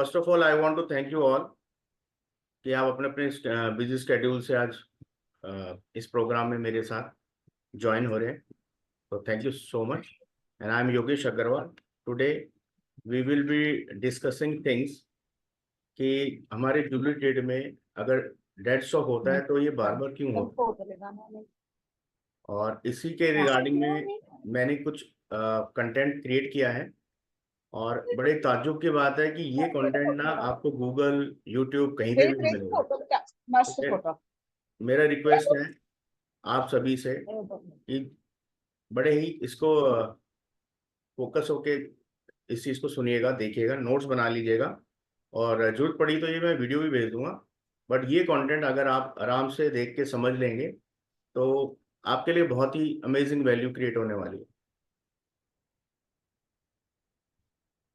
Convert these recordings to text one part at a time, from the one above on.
First of all I want to thank you all कि आप अपने अपने बिजी स्केड्यूल से आज इस प्रोग्राम में मेरे साथ ज्वाइन हो रहे हैं। तो thank you so much and I am Yogesh Agarwal. Today we will be discussing things कि हमारे ज्वेलरी ट्रेड में अगर डेड स्टॉक होता है तो ये बार बार क्यों होता है, और इसी के रिगार्डिंग में मैंने कुछ कंटेंट क्रिएट किया है। और बड़े ताज्जुब की बात है कि ये कंटेंट ना आपको गूगल यूट्यूब कहीं पे भी नहीं मिलेगा। तो मेरा रिक्वेस्ट है आप सभी से कि बड़े ही इसको फोकस होके इस चीज़ को सुनिएगा, देखिएगा, नोट्स बना लीजिएगा, और जरूरत पड़ी तो ये मैं वीडियो भी भेज दूंगा। बट ये कंटेंट अगर आप आराम से देख के समझ लेंगे तो आपके लिए बहुत ही अमेजिंग वैल्यू क्रिएट होने वाली है।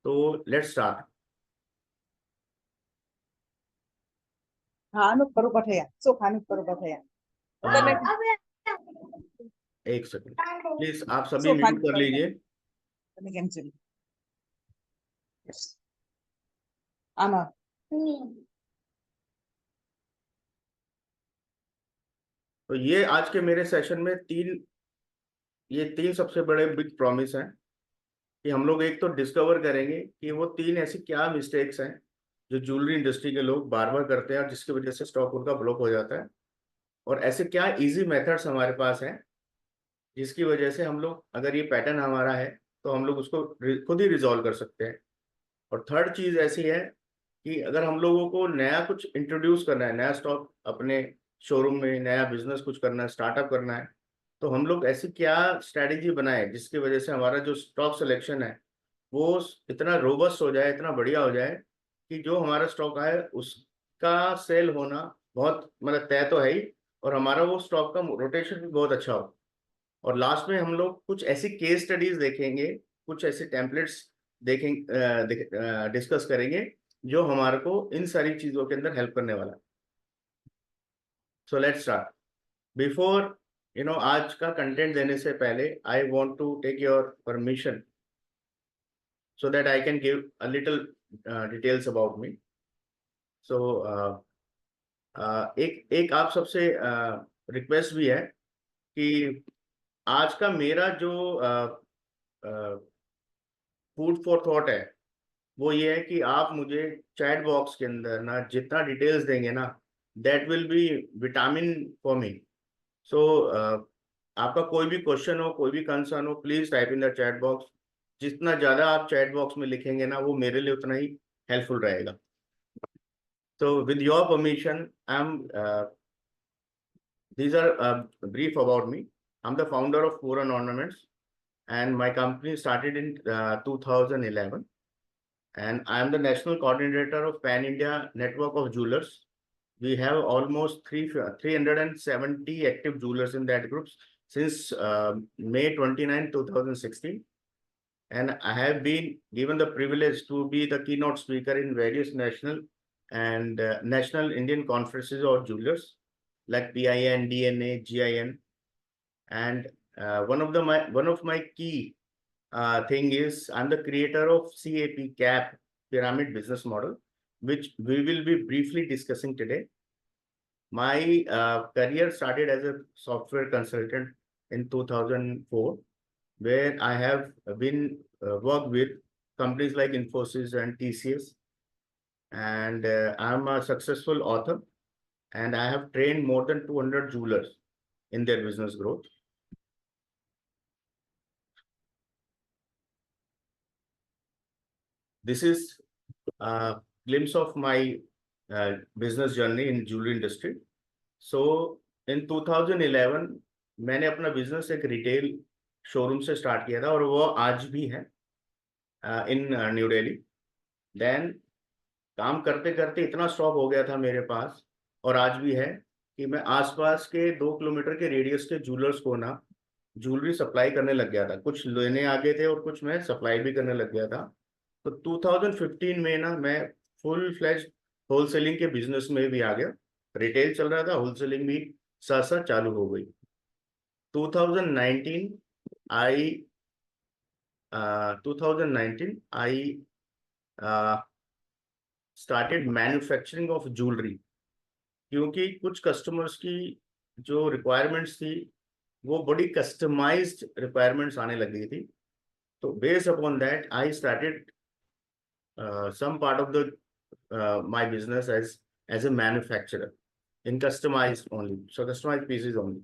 तो लेट्स स्टार्ट। एक सेकंड प्लीज, आप सभी म्यूट कर लीजिए। तो ये आज के मेरे सेशन में तीन सबसे बड़े बिग प्रॉमिस हैं कि हम लोग एक तो डिस्कवर करेंगे कि वो तीन ऐसी क्या मिस्टेक्स हैं जो ज्वेलरी इंडस्ट्री के लोग बार बार करते हैं और जिसकी वजह से स्टॉक उनका ब्लॉक हो जाता है, और ऐसे क्या इजी मेथड्स हमारे पास हैं जिसकी वजह से हम लोग, अगर ये पैटर्न हमारा है तो हम लोग उसको खुद ही रिजॉल्व कर सकते हैं। और थर्ड चीज ऐसी है कि अगर हम लोगों को नया कुछ इंट्रोड्यूस करना है, नया स्टॉक अपने शोरूम में, नया बिजनेस कुछ करना है, स्टार्टअप करना है, तो हम लोग ऐसी क्या स्ट्रैटेजी बनाए जिसकी वजह से हमारा जो स्टॉक सिलेक्शन है वो इतना रोबस्ट हो जाए, इतना बढ़िया हो जाए कि जो हमारा स्टॉक है उसका सेल होना बहुत मतलब तय तो है ही, और हमारा वो स्टॉक का रोटेशन भी बहुत अच्छा हो। और लास्ट में हम लोग कुछ ऐसी केस स्टडीज देखेंगे, कुछ ऐसे टेम्पलेट्स देखेंगे, डिस्कस करेंगे जो हमारे को इन सारी चीजों के अंदर हेल्प करने वाला है। So let's start. बिफोर आज का कंटेंट देने से पहले I want to take your permission so that I can give a little details about me. So एक आप सबसे रिक्वेस्ट भी है कि आज का मेरा जो फूड फॉर थॉट है वो ये है कि आप मुझे चैट बॉक्स के अंदर ना जितना डिटेल्स देंगे ना, that will be vitamin for me. So आपका कोई भी क्वेश्चन हो, कोई भी कंसर्न हो, please type in the chat box. जितना ज्यादा आप चैट बॉक्स में लिखेंगे ना वो मेरे लिए उतना ही हेल्पफुल रहेगा। So with your permission, these are brief about me. I'm the founder of Puran Ornaments, and my company started in 2011. And I am the national coordinator of Pan India Network of Jewelers. We have almost 370 active jewelers in that group since May 29, 2016. And I have been given the privilege to be the keynote speaker in various national and national Indian conferences of jewelers like PIN, DNA, GIN, and one of my key thing is I'm the creator of CAP pyramid business model, which we will be briefly discussing today. My career started as a software consultant in 2004, where I have been worked with companies like Infosys and TCS, and I'm a successful author, and I have trained more than 200 jewelers in their business growth. This is a glimpse of my business journey in jewelry industry. So in 2011 मैंने अपना business एक retail showroom से start किया था, और वो आज भी है इन न्यू दिल्ली। देन काम करते करते इतना स्टॉक हो गया था मेरे पास, और आज भी है, कि मैं आसपास के 2 किलोमीटर के रेडियस के जूलर्स को ना ज्वेलरी सप्लाई करने लग गया था। कुछ लेने आ गए थे और कुछ मैं सप्लाई भी करने लग गया था। तो 2015 में ना मैं फुल फ्लैश होलसेलिंग के बिजनेस में भी आ गया। रिटेल चल रहा था, होलसेलिंग भी साथ साथ चालू हो गई। 2019 आई 2019 आई started manufacturing of jewelry, क्योंकि कुछ कस्टमर्स की जो रिक्वायरमेंट्स थी वो बड़ी कस्टमाइज्ड रिक्वायरमेंट्स आने लग गई थी. तो based upon that I started some part of the my business as a manufacturer in customized only, so customized pieces only.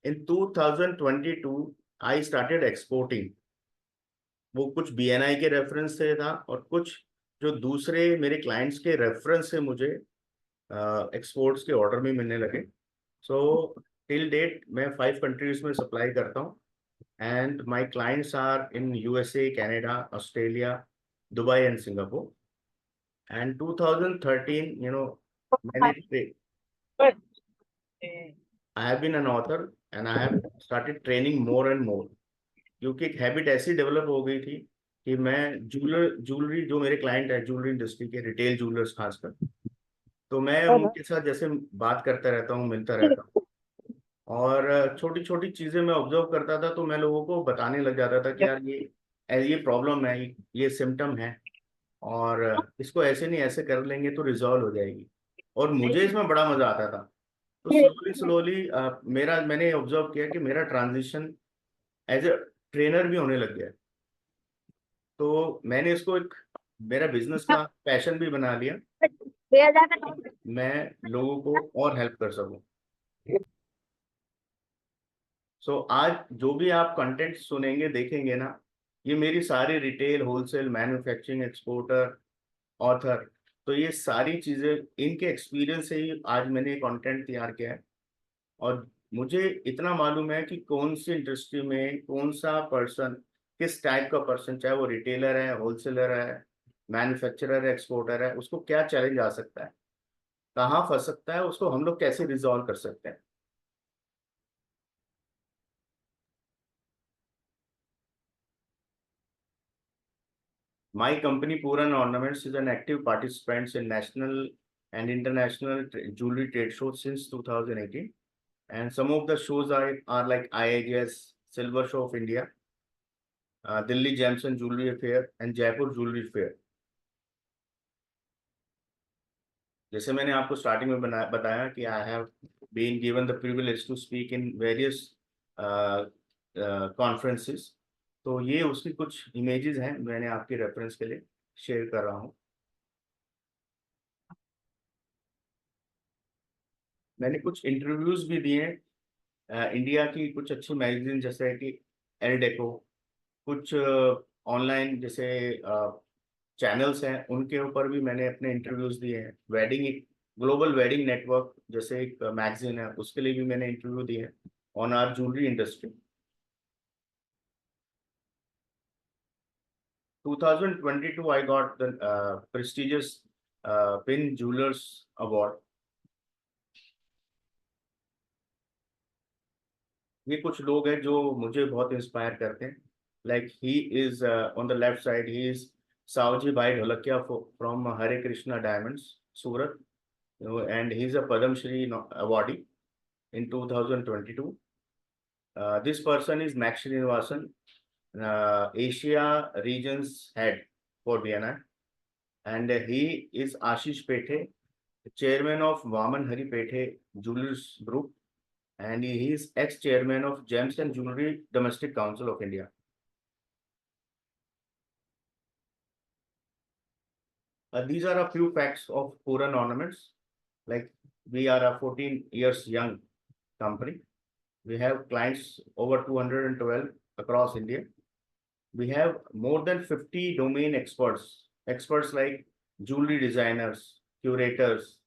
In 2022 I started exporting. वो कुछ BNI के रेफरेंस से था और कुछ जो दूसरे मेरे क्लाइंट्स के रेफरेंस से मुझे एक्सपोर्ट्स के ऑर्डर भी मिलने लगे. सो टिल डेट मैं 5 कंट्रीज में सप्लाई करता हूँ and my clients are in USA, Canada, Australia, Dubai and Singapore. And 2013, मैंने I have been an author and I have started training more and more. क्योंकि एक हैबिट ऐसी develop हो गई थी कि मैं ज्वेलरी जो मेरे क्लाइंट है ज्वेलरी इंडस्ट्री के रिटेल ज्वेलर्स खासकर, तो मैं उनके साथ जैसे बात करता रहता हूँ, मिलता रहता हूँ और छोटी छोटी चीजें मैं ऑब्जर्व करता था, तो मैं लोगों को बताने लग जाता था कि यार ये प्रॉब्लम है, ये सिम्टम है और इसको ऐसे नहीं ऐसे कर लेंगे तो रिजॉल्व हो जाएगी. और मुझे इसमें बड़ा मजा आता था. तो स्लोली स्लोली मैंने ऑब्जर्व किया कि मेरा ट्रांजिशन एज ए ट्रेनर भी होने लग गया. तो मैंने इसको एक मेरा बिजनेस का पैशन भी बना लिया, मैं लोगों को और हेल्प कर सकूं. सो आज जो भी आप कंटेंट सुनेंगे देखेंगे ना, ये मेरी सारी retail, wholesale, manufacturing, exporter, author, तो ये सारी चीजें इनके एक्सपीरियंस से ही आज मैंने कंटेंट तैयार किया है. और मुझे इतना मालूम है कि कौन सी इंडस्ट्री में कौन सा पर्सन, किस टाइप का पर्सन, चाहे वो रिटेलर है, होलसेलर है, मैन्युफैक्चरर है, एक्सपोर्टर है, उसको क्या चैलेंज आ सकता है, कहाँ फंस सकता है, उसको हम लोग कैसे रिजॉल्व कर सकते हैं. My company Puran Ornaments is an active participant in national and international jewelry trade shows since 2018. And some of the shows are like IIGS, Silver Show of India, Delhi Gems and Jewelry Fair, and Jaipur Jewelry Fair. जैसे मैंने आपको starting में बताया कि I have been given the privilege to speak in various conferences. तो ये उसकी कुछ इमेजेस हैं, मैंने आपके रेफरेंस के लिए शेयर कर रहा हूँ. मैंने कुछ इंटरव्यूज भी दिए हैं इंडिया की कुछ अच्छी मैगजीन जैसे कि एल डेको, कुछ ऑनलाइन जैसे चैनल्स हैं उनके ऊपर भी मैंने अपने इंटरव्यूज दिए हैं. वेडिंग, ग्लोबल वेडिंग नेटवर्क जैसे एक मैगजीन है, उसके लिए भी मैंने इंटरव्यू दिए हैं on our jewellery industry. 2022 I got the prestigious Pin Jewelers Award. ये कुछ लोग हैं जो मुझे बहुत इंस्पायर करते हैं. Like he is on the left side, he is Savji bhai Dholakia from Hare Krishna diamonds, Surat, and he's a Padam Shri awardee in 2022. This person is Max Srinivasan, Asia region's head for BNI, and he is Ashish Pethe, chairman of Vaman Hari Pethe Jewelers Group, and he is ex-chairman of Gems and Jewelry Domestic Council of India. These are a few facts of Puran Ornaments. Like, we are a 14 years young company. We have clients over 212 across India. We have more than 50 domain experts like jewelry designers, curators,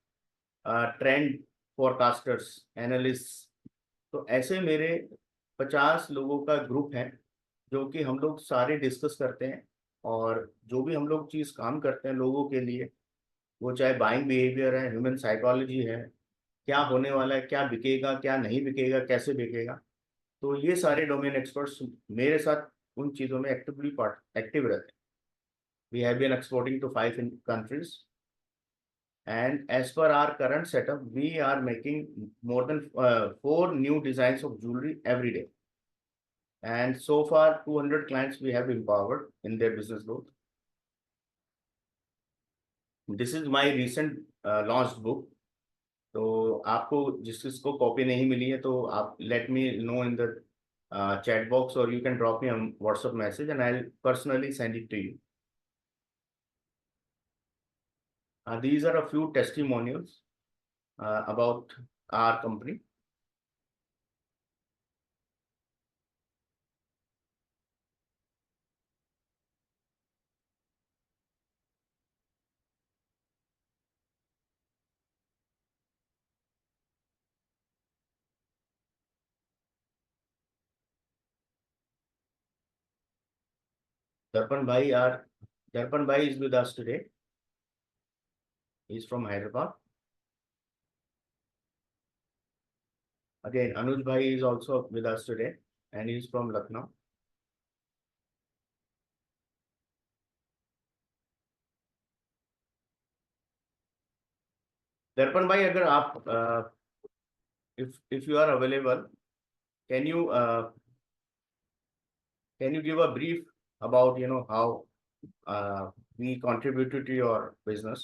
trend forecasters, analysts. तो ऐसे मेरे 50 लोगों का group है जो कि हम लोग सारे डिस्कस करते हैं. और जो भी हम लोग चीज़ काम करते हैं लोगों के लिए, वो चाहे बाइंग बिहेवियर है, ह्यूमन साइकोलॉजी है, क्या होने वाला है, क्या बिकेगा, क्या नहीं बिकेगा, कैसे बिकेगा, तो ये सारे डोमेन एक्सपर्ट्स मेरे साथ उन चीज़ों में एक्टिव रहते हैं. We have been exporting to 5 countries, and as per our current setup we are making more than 4 new designs of jewelry every day, and so far 200 clients we have empowered in their business growth. This is my recent launched book. तो आपको जिसको copy नहीं मिली है तो आप let me know in the chat box, or you can drop me a WhatsApp message and I'll personally send it to you. These are a few testimonials about our company. Darpan Bhai is with us today. He's from Hyderabad. Again, Anuj Bhai is also with us today and he's from Lucknow. Darpan Bhai, अगर आप if you are available, can you give a brief about how we contributed to your business?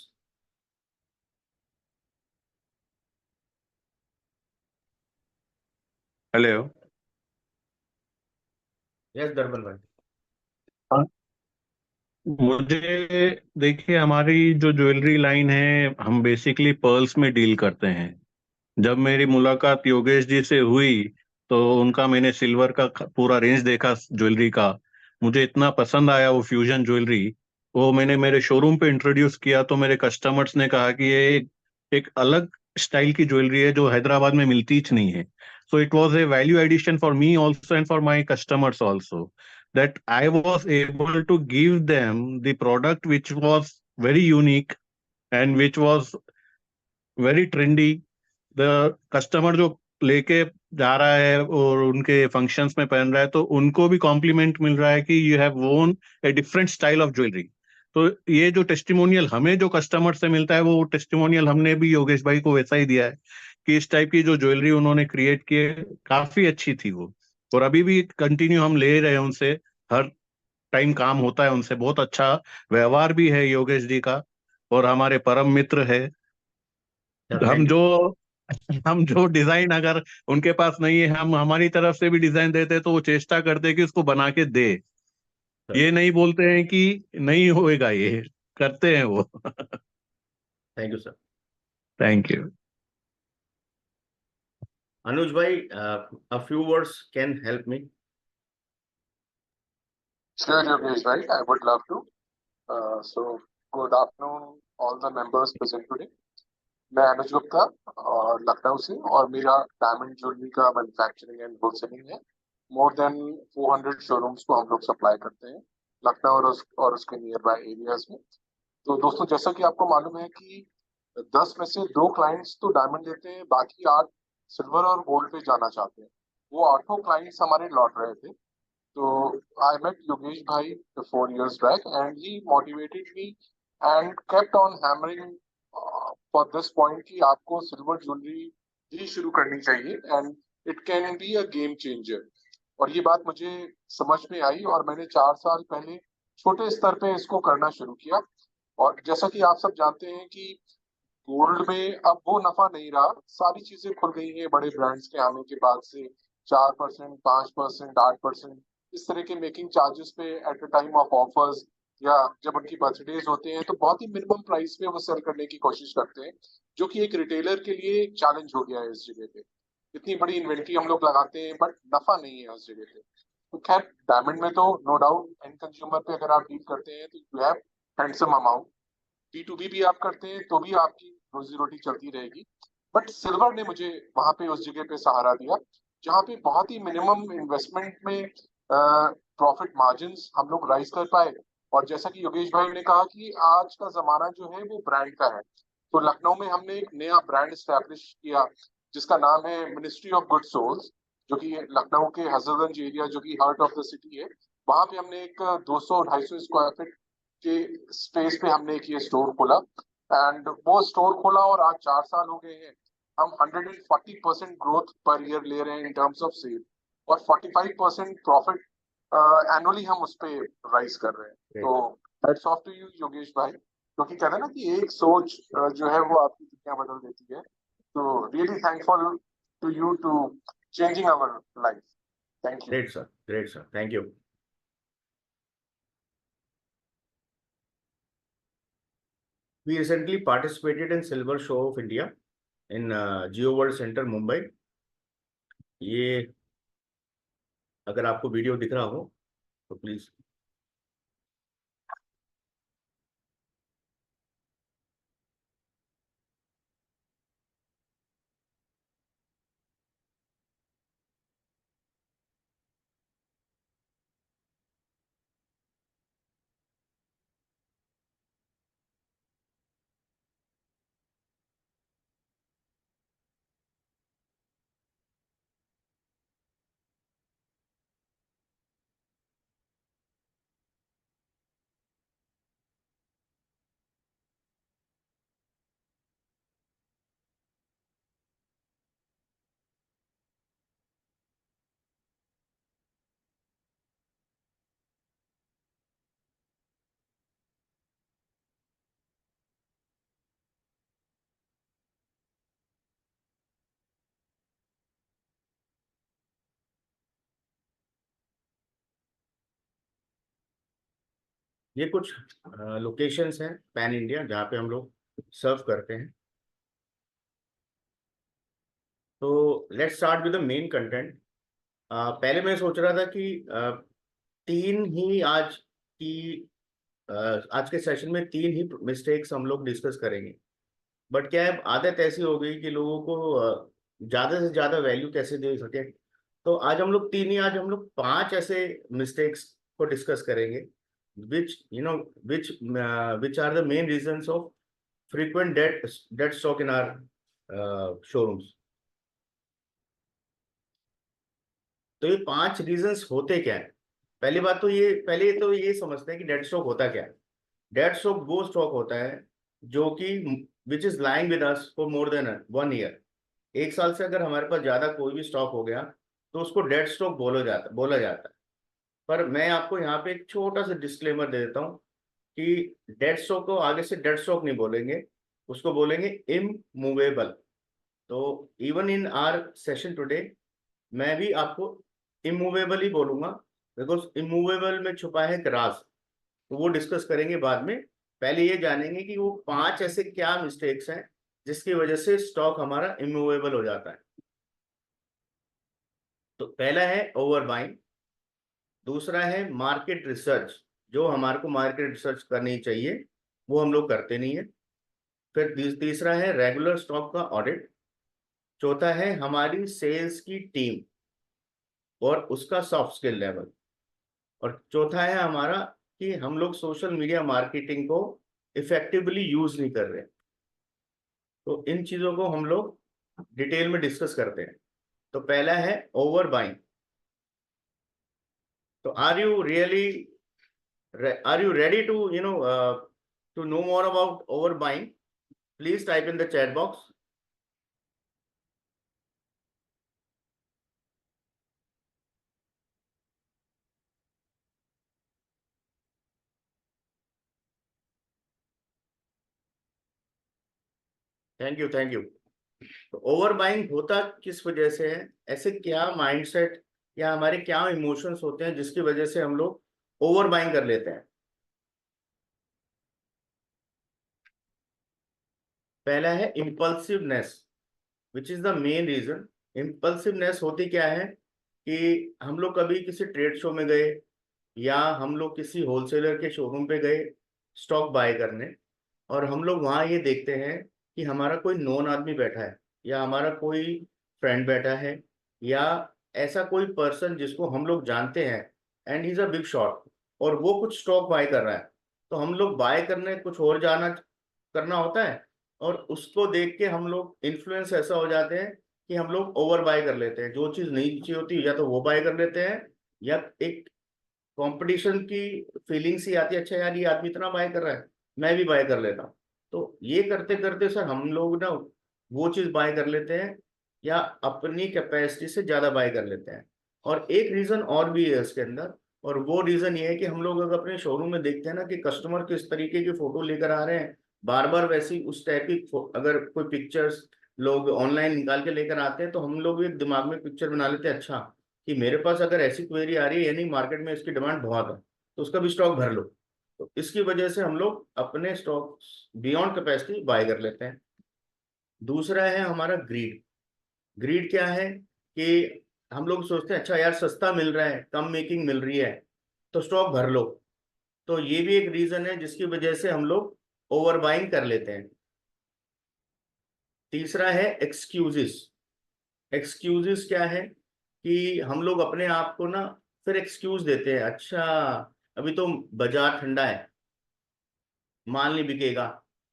Hello. Yes, Darpan Bhai. हाँ, मुझे देखिए, हमारी जो jewellery line है, हम basically pearls में डील करते हैं। जब मेरी मुलाकात योगेश जी से हुई तो उनका मैंने सिल्वर का पूरा रेंज देखा ज्वेलरी का। मुझे इतना पसंद आया वो फ्यूजन ज्वेलरी। वो मैंने मेरे शोरूम पे इंट्रोड्यूस किया तो मेरे कस्टमर्स ने कहा कि ये एक अलग स्टाइल की ज्वेलरी है जो हैदराबाद में मिलती ही नहीं है। So it was a value addition for me also and for my customers also, that I was able to give them the product which was very unique and which was very trendy। The customer जो लेके जा रहा है और उनके functions में पहन रहा है तो उनको भी कॉम्प्लीमेंट मिल रहा है कि यू हैव वोन a different style of jewellery. तो ये जो टेस्टिमोनियल हमें जो कस्टमर से मिलता है वो टेस्टिमोनियल हमने भी योगेश भाई को वैसा ही दिया है कि इस टाइप की जो ज्वेलरी उन्होंने क्रिएट की है काफी अच्छी थी वो। और अभी भी कंटिन्यू हम ले रहे हैं उनसे, हर टाइम काम होता है उनसे। बहुत अच्छा व्यवहार भी है योगेश जी का और हमारे परम मित्र है। हम Thank you. जो हम जो डिजाइन अगर उनके पास नहीं है, हम हमारी तरफ से भी डिजाइन देते तो वो चेष्टा करते कि उसको बना के दे। Sir. ये नहीं बोलते हैं कि नहीं होएगा, ये करते हैं वो। Thank you, sir. Thank you. Anuj Bhai, a few words can help me. Sure, Yogesh, right? I would love to. So, good afternoon, all the members present today. मैं अनुज गुप्ता और लखनऊ से, और मेरा डायमंड ज्वेलरी का मैन्युफैक्चरिंग एंड होलसेलिंग है। More than 400 showrooms को हम लोग सप्लाई करते हैं लखनऊ और उसके नियर बाय एरियाज में। तो दोस्तों, जैसा कि आपको मालूम है कि 10 में से 2 क्लाइंट्स तो डायमंड लेते हैं, बाकी 8 सिल्वर और गोल्ड पे जाना चाहते हैं। वो 8 क्लाइंट्स हमारे लौट रहे थे। So I met Yogesh Bhai 4 years back, and he motivated me and kept on hammering for this point कि आपको सिल्वर ज्वेलरी ही शुरू करनी चाहिए and it can be a game changer। और ये बात मुझे समझ में आई और मैंने 4 साल पहले छोटे स्तर पे इसको करना शुरू किया। और जैसा कि आप सब जानते हैं कि गोल्ड में अब वो नफा नहीं रहा, सारी चीजें खुल गई हैं बड़े ब्रांड्स के आने के बाद से। 4%, 5%, 8% इस तरह के मेकिंग चार्जेस पे at a time of offers, या जब उनकी बर्थडेज होते हैं तो बहुत ही मिनिमम प्राइस पे वो सेल करने की कोशिश करते हैं, जो कि एक रिटेलर के लिए एक चैलेंज हो गया है इस जगह पे। इतनी बड़ी इन्वेंट्री हम लोग लगाते हैं बट नफा नहीं है उस जगह पे। तो खैर, डायमंड में तो नो डाउट एंड कंज्यूमर पे अगर आप डील करते हैं तो you have handsome amount. B2B भी आप करते हैं तो भी आपकी रोजी रोटी चलती रहेगी। बट सिल्वर ने मुझे वहां पे उस जगह पे सहारा दिया जहाँ पे बहुत ही मिनिमम इन्वेस्टमेंट में प्रॉफिट मार्जिन हम लोग राइज कर पाए। और जैसा कि योगेश भाई ने कहा कि आज का जमाना जो है वो ब्रांड का है, तो लखनऊ में हमने एक नया ब्रांड स्टैब्लिश किया जिसका नाम है मिनिस्ट्री ऑफ गुड सोल्स, जो कि लखनऊ के हजरतगंज एरिया, जो कि हार्ट ऑफ द सिटी है, वहां पे हमने एक 200-250 स्क्वायर फीट के स्पेस पे हमने एक ये स्टोर खोला। एंड वो स्टोर खोला और आज 4 साल हो गए हैं। हम 140% ग्रोथ पर ईयर ले रहे हैं इन टर्म्स ऑफ सेल, और 45% प्रॉफिट एनुअली हम उस पे राइज कर रहे हैं। तो heads off to you Yogesh भाई। क्योंकि कहते हैं ना कि एक सोच जो है वो आपकी दुनिया बदल देती है। तो really thankful to you to changing our life. Thank you. Great sir, thank you. We recently participated in Silver Show of India in Geo World Center, Mumbai. ये अगर आपको वीडियो दिख रहा हो तो प्लीज। ये कुछ लोकेशंस हैं पैन इंडिया जहाँ पे हम लोग सर्व करते हैं। तो let's start with the main content. पहले मैं सोच रहा था कि तीन ही आज के सेशन में तीन ही मिस्टेक्स हम लोग डिस्कस करेंगे। बट क्या है, आदत ऐसी हो गई कि लोगों को ज्यादा से ज्यादा वैल्यू कैसे दे सके। तो आज हम लोग पांच ऐसे मिस्टेक्स को डिस्कस करेंगे which you know which are the main reasons of frequent dead stock in our showrooms। तो ये पांच रीजंस होते क्या है। पहले तो ये समझते हैं कि डेड स्टॉक होता क्या है। डेड स्टॉक वो स्टॉक होता है जो कि which is lying with us for more than 1 year. एक साल से अगर हमारे पास ज्यादा कोई भी स्टॉक हो गया तो उसको डेड स्टॉक बोला जाता है। पर मैं आपको यहाँ पे एक छोटा सा डिस्क्लेमर दे देता हूँ कि डेड स्टॉक को आगे से डेड स्टॉक नहीं बोलेंगे, उसको बोलेंगे इमूवेबल। तो even in are session today मैं भी आपको इमूवेबल ही बोलूंगा, बिकॉज इमूवेबल में छुपा है एक राज। तो वो डिस्कस करेंगे बाद में। पहले ये जानेंगे कि वो पांच ऐसे क्या मिस्टेक्स हैं जिसकी वजह से स्टॉक हमारा इमूवेबल हो जाता है। तो पहला है ओवर बाइंग, दूसरा है मार्केट रिसर्च, जो हमारे को मार्केट रिसर्च करनी चाहिए वो हम लोग करते नहीं है। फिर तीसरा है रेगुलर स्टॉक का ऑडिट। चौथा है हमारी सेल्स की टीम और उसका सॉफ्ट स्किल लेवल। और चौथा है हमारा कि हम लोग सोशल मीडिया मार्केटिंग को इफेक्टिवली यूज नहीं कर रहे। तो इन चीजों को हम लोग डिटेल में डिस्कस करते हैं। तो पहला है ओवर बाइंग। तो are you ready to know more about over buying? Please type in the chat box. Thank you, thank you. तो ओवर बाइंग होता किस वजह से है? ऐसे क्या माइंडसेट या हमारे क्या इमोशंस होते हैं जिसकी वजह से हम लोग ओवर बाइंग कर लेते हैं? पहला है impulsiveness, which is the main reason. Impulsiveness होती क्या है कि हम लोग कभी किसी ट्रेड शो में गए या हम लोग किसी होलसेलर के शोरूम पे गए स्टॉक बाय करने, और हम लोग वहाँ ये देखते हैं कि हमारा कोई नोन आदमी बैठा है या हमारा कोई फ्रेंड बैठा है या ऐसा कोई पर्सन जिसको हम लोग जानते हैं and he is a big shot, और वो कुछ स्टॉक बाय कर रहा है। तो हम लोग बाय करने कुछ और जाना करना होता है, और उसको देख के हम लोग इन्फ्लुएंस ऐसा हो जाते हैं कि हम लोग ओवर बाय कर लेते हैं। जो चीज़ नहीं चाहिए होती या तो वो बाय कर लेते हैं, या एक कंपटीशन की फीलिंग्स ही आती है, अच्छा यार ये आदमी इतना बाय कर रहा है मैं भी बाय कर लेता हूँ। तो ये करते करते सर हम लोग ना वो चीज बाय कर लेते हैं या अपनी कैपेसिटी से ज्यादा बाय कर लेते हैं। और एक रीजन और भी है इसके अंदर, और वो रीजन ये है कि हम लोग अगर अपने शोरूम में देखते हैं ना कि कस्टमर किस तरीके की फोटो लेकर आ रहे हैं, बार बार वैसी उस टाइप की अगर कोई पिक्चर्स लोग ऑनलाइन निकाल के लेकर आते हैं, तो हम लोग भी एक दिमाग में पिक्चर बना लेते हैं, अच्छा कि मेरे पास अगर ऐसी क्वेरी आ रही है यानी मार्केट में इसकी डिमांड बहुत है, तो उसका भी स्टॉक भर लो। तो इसकी वजह से हम लोग अपने स्टॉक बियॉन्ड कैपेसिटी बाय कर लेते हैं। दूसरा है हमारा ग्रीड। ग्रीड क्या है कि हम लोग सोचते हैं अच्छा यार सस्ता मिल रहा है, कम मेकिंग मिल रही है, तो स्टॉक भर लो। तो ये भी एक रीजन है जिसकी वजह से हम लोग ओवर बाइंग कर लेते हैं। तीसरा है एक्सक्यूजेस। एक्सक्यूजेस क्या है कि हम लोग अपने आप को ना फिर एक्सक्यूज देते हैं, अच्छा अभी तो बाजार ठंडा है, माल नहीं बिकेगा,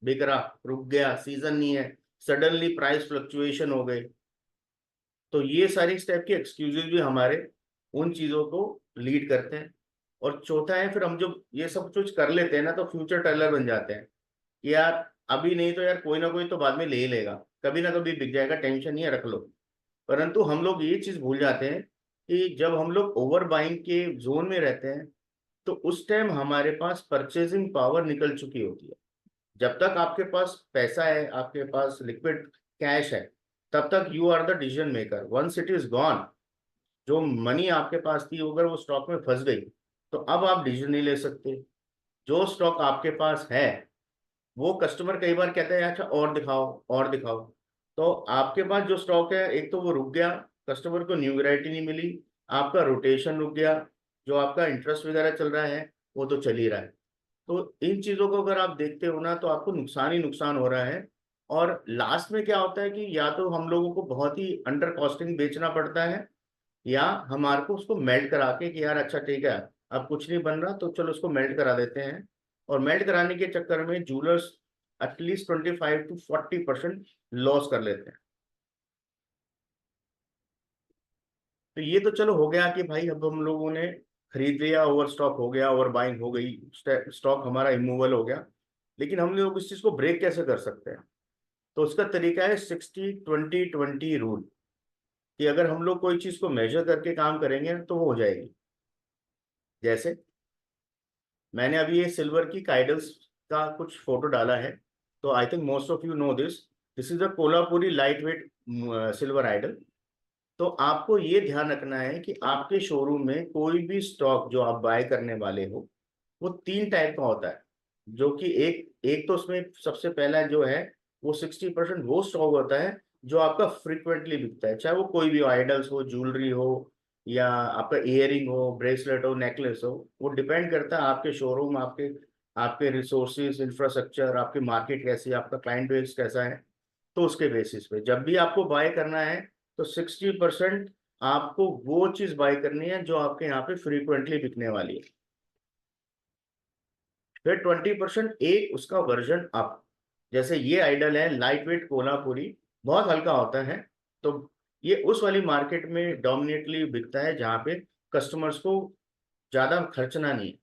बिक रहा, रुक गया, सीजन नहीं है, सडनली प्राइस फ्लक्चुएशन हो गए। तो ये सारी इस टाइप के एक्सक्यूजेज भी हमारे उन चीजों को लीड करते हैं। और चौथा है फिर हम जब ये सब कुछ कर लेते हैं ना, तो फ्यूचर टेलर बन जाते हैं कि यार अभी नहीं तो यार कोई ना कोई तो बाद में ले ही लेगा, कभी ना कभी बिक जाएगा, टेंशन नहीं है, रख लो। परंतु हम लोग ये चीज भूल जाते हैं कि जब हम लोग ओवर बाइंग के जोन में रहते हैं, तो उस टाइम हमारे पास परचेजिंग पावर निकल चुकी होती है। जब तक आपके पास पैसा है, आपके पास लिक्विड कैश है, तब तक you are the decision maker. Once it is gone, जो मनी आपके पास थी अगर वो स्टॉक में फंस गई, तो अब आप डिसीजन नहीं ले सकते। जो स्टॉक आपके पास है, वो कस्टमर कई बार कहता है अच्छा और दिखाओ और दिखाओ, तो आपके पास जो स्टॉक है एक तो वो रुक गया, कस्टमर को न्यू वैरायटी नहीं मिली, आपका रोटेशन रुक गया, जो आपका इंटरेस्ट वगैरह चल रहा है वो तो चल ही रहा है। तो इन चीजों को अगर आप देखते हो ना, तो आपको नुकसान ही नुकसान हो रहा है। और लास्ट में क्या होता है कि या तो हम लोगों को बहुत ही अंडर कॉस्टिंग बेचना पड़ता है, या हमारे को उसको मेल्ट करा के कि यार अच्छा ठीक है अब कुछ नहीं बन रहा, तो चलो उसको मेल्ट करा देते हैं। और मेल्ट कराने के चक्कर में जूलर्स एटलीस्ट 25 to 40% लॉस कर लेते हैं। तो ये तो चलो हो गया कि भाई अब हम लोगों ने खरीद लिया, ओवर स्टॉक हो गया, ओवर बाइंग हो गई, स्टॉक हमारा इमूवल हो गया। लेकिन हम लोग इस चीज को ब्रेक कैसे कर सकते हैं? तो उसका तरीका है 60-20-20 रूल, कि अगर हम लोग कोई चीज को मेजर करके काम करेंगे तो वो हो जाएगी। जैसे मैंने अभी ये सिल्वर की काइडल्स का कुछ फोटो डाला है, तो I think most of you know this. This is a Kolhapuri light weight silver idol. तो आपको ये ध्यान रखना है कि आपके शोरूम में कोई भी स्टॉक जो आप बाय करने वाले हो, वो 3 टाइप का होता है। जो कि एक एक तो उसमें सबसे पहला जो है, वो 60% वो स्टॉक होता है जो आपका फ्रिक्वेंटली बिकता है, चाहे वो कोई भी आइडल्स हो, ज्वेलरी हो, या आपका इयरिंग हो, ब्रेसलेट हो, नेकलेस हो। वो डिपेंड करता है आपके शोरूम, आपके आपके रिसोर्सेज, इंफ्रास्ट्रक्चर, आपकी मार्केट कैसी है, आपका क्लाइंट बेस कैसा है। तो उसके बेसिस पे जब भी आपको बाय करना है, तो 60% आपको वो चीज बाय करनी है जो आपके यहाँ पे फ्रीक्वेंटली बिकने वाली है। फिर 20% एक उसका वर्जन अप। जैसे ये आइडल है लाइट वेट कोल्हापुरी, बहुत हल्का होता है। तो ये उस वाली मार्केट में डोमिनेटली बिकता है जहाँ पे कस्टमर्स को ज्यादा खर्चना नहीं है,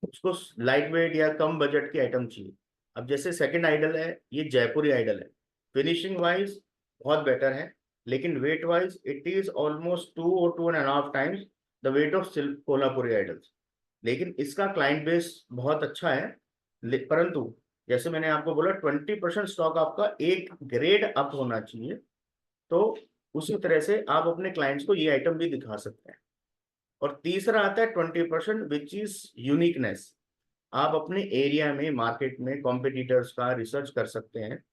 उसको लाइट वेट या कम बजट की आइटम चाहिए। अब जैसे सेकंड आइडल है, ये जयपुरी आइडल है। फिनिशिंग वाइज बहुत बेटर है, लेकिन wait wise it is almost 2 or 2.5 times the weight of Kolhapuri idols. लेकिन इसका क्लाइंट बेस बहुत अच्छा है। परंतु जैसे मैंने आपको बोला 20% स्टॉक आपका एक ग्रेड अप होना चाहिए। तो उसी तरह से आप अपने क्लाइंट्स को ये आइटम भी दिखा सकते हैं। और तीसरा आता है 20% विच इज यूनिकनेस। आप अपने एरिया में, मार्केट में कॉम्पिटिटर्स का रिसर्च कर सकते हैं।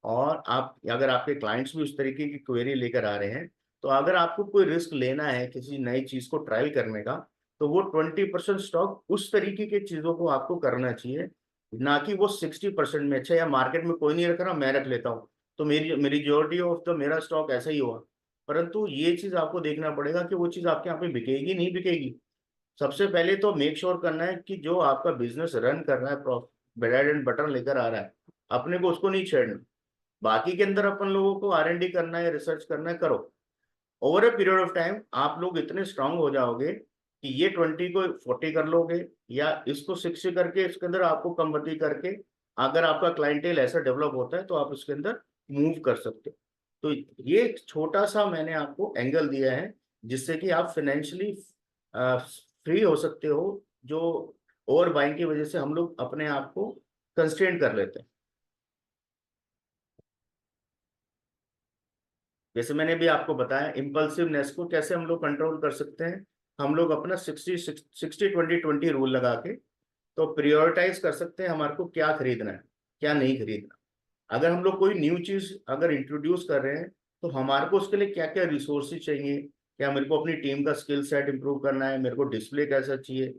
और आप अगर आपके क्लाइंट्स भी उस तरीके की क्वेरी लेकर आ रहे हैं, तो अगर आपको कोई रिस्क लेना है किसी नई चीज को ट्रायल करने का, तो वो 20% स्टॉक उस तरीके की चीजों को आपको करना चाहिए, ना कि वो 60% में अच्छा या मार्केट में कोई नहीं रख रहा मैं रख लेता हूँ, तो मेरी मेजोरिटी ऑफ द मेरा स्टॉक ऐसा ही हुआ। परंतु ये चीज आपको देखना पड़ेगा कि वो चीज आपके यहाँ पे बिकेगी नहीं बिकेगी। सबसे पहले तो मेक श्योर करना है कि जो आपका बिजनेस रन कर रहा है, ब्रेड एंड बटर लेकर आ रहा है, अपने को उसको नहीं छेड़ना। बाकी के अंदर अपन लोगों को R&D करना है, रिसर्च करना है, करो। Over a period of time आप लोग इतने स्ट्रांग हो जाओगे कि ये 20 को 40 कर लोगे, या इसको 60 करके इसके अंदर आपको कम करके, अगर आपका क्लाइंटेल ऐसा डेवलप होता है तो आप उसके अंदर मूव कर सकते हो। तो ये एक छोटा सा मैंने आपको एंगल दिया है, जिससे कि आप फाइनेंशियली फ्री हो सकते हो, जो ओवर बाइंग की वजह से हम लोग अपने आप को कंस्ट्रेंट कर लेते हैं। जैसे मैंने भी आपको बताया, इम्पल्सिवनेस को कैसे हम लोग कंट्रोल कर सकते हैं। हम लोग अपना 60-60-20-20 रूल लगा के तो प्रायोरिटाइज कर सकते हैं हमारे को क्या खरीदना है, क्या नहीं खरीदना। अगर हम लोग कोई न्यू चीज अगर इंट्रोड्यूस कर रहे हैं, तो हमारे को उसके लिए क्या क्या रिसोर्सेज चाहिए, क्या मेरे को अपनी टीम का स्किल सेट इंप्रूव करना है, मेरे को डिस्प्ले कैसा चाहिए,